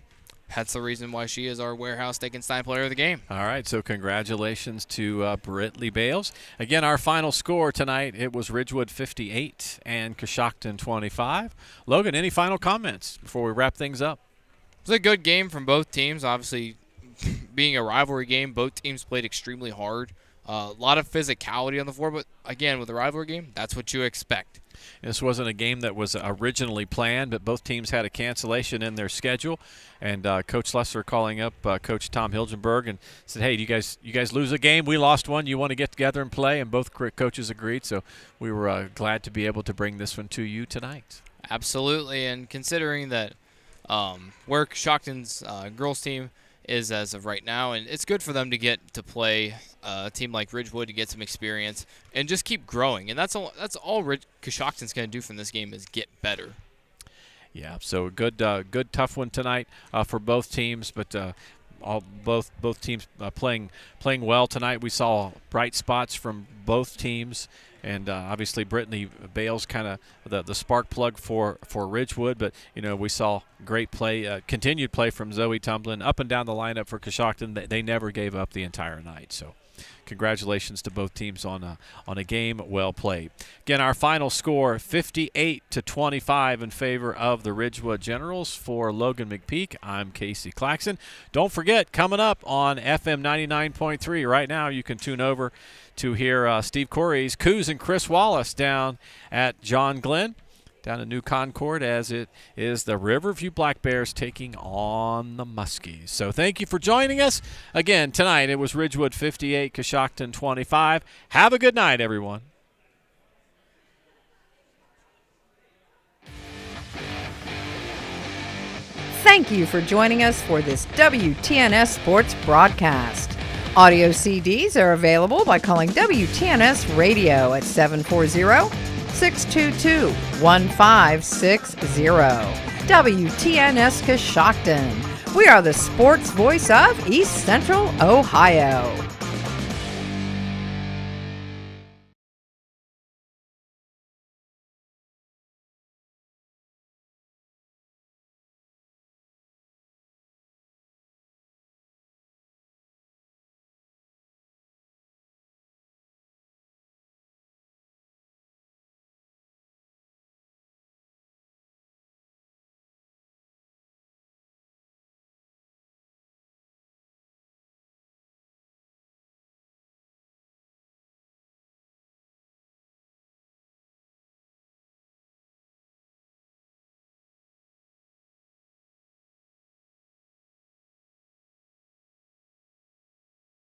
that's the reason why she is our Warehouse Steak & Stein Player of the Game. All right, so congratulations to Britley Bales. Again, our final score tonight, it was Ridgewood 58 and Coshocton 25. Logan, any final comments before we wrap things up? It was a good game from both teams. Obviously, being a rivalry game, both teams played extremely hard. A lot of physicality on the floor, but again, with a rivalry game, that's what you expect. This wasn't a game that was originally planned, but both teams had a cancellation in their schedule. And Coach Lesser calling up Coach Tom Hilgenberg and said, "Hey, you guys lose a game. We lost one. You want to get together and play?" And both coaches agreed. So we were glad to be able to bring this one to you tonight. Absolutely, and considering that where Coshocton's girls team is as of right now, and it's good for them to get to play a team like Ridgewood to get some experience and just keep growing. And that's all Coshocton's going to do from this game is get better. Yeah, so good tough one tonight for both teams, but both teams playing well tonight. We saw bright spots from both teams, and obviously Brittany Bales kind of the spark plug for Ridgewood, but we saw great play, continued play from Zoe Tumblin up and down the lineup for Coshocton. They never gave up the entire night, so congratulations to both teams on a game well played. Again, our final score 58-25 in favor of the Ridgewood Generals. For Logan McPeak, I'm Casey Claxon. Don't forget, coming up on FM 99.3 right now, you can tune over to hear Steve Corey's Coos and Chris Wallace down at John Glenn, down in New Concord, as it is the Riverview Black Bears taking on the Muskies. So thank you for joining us. Again, tonight it was Ridgewood 58, Coshocton 25. Have a good night, everyone. Thank you for joining us for this WTNS Sports broadcast. Audio CDs are available by calling WTNS Radio at 740-622-1560. WTNS Coshocton. We are the sports voice of East Central Ohio.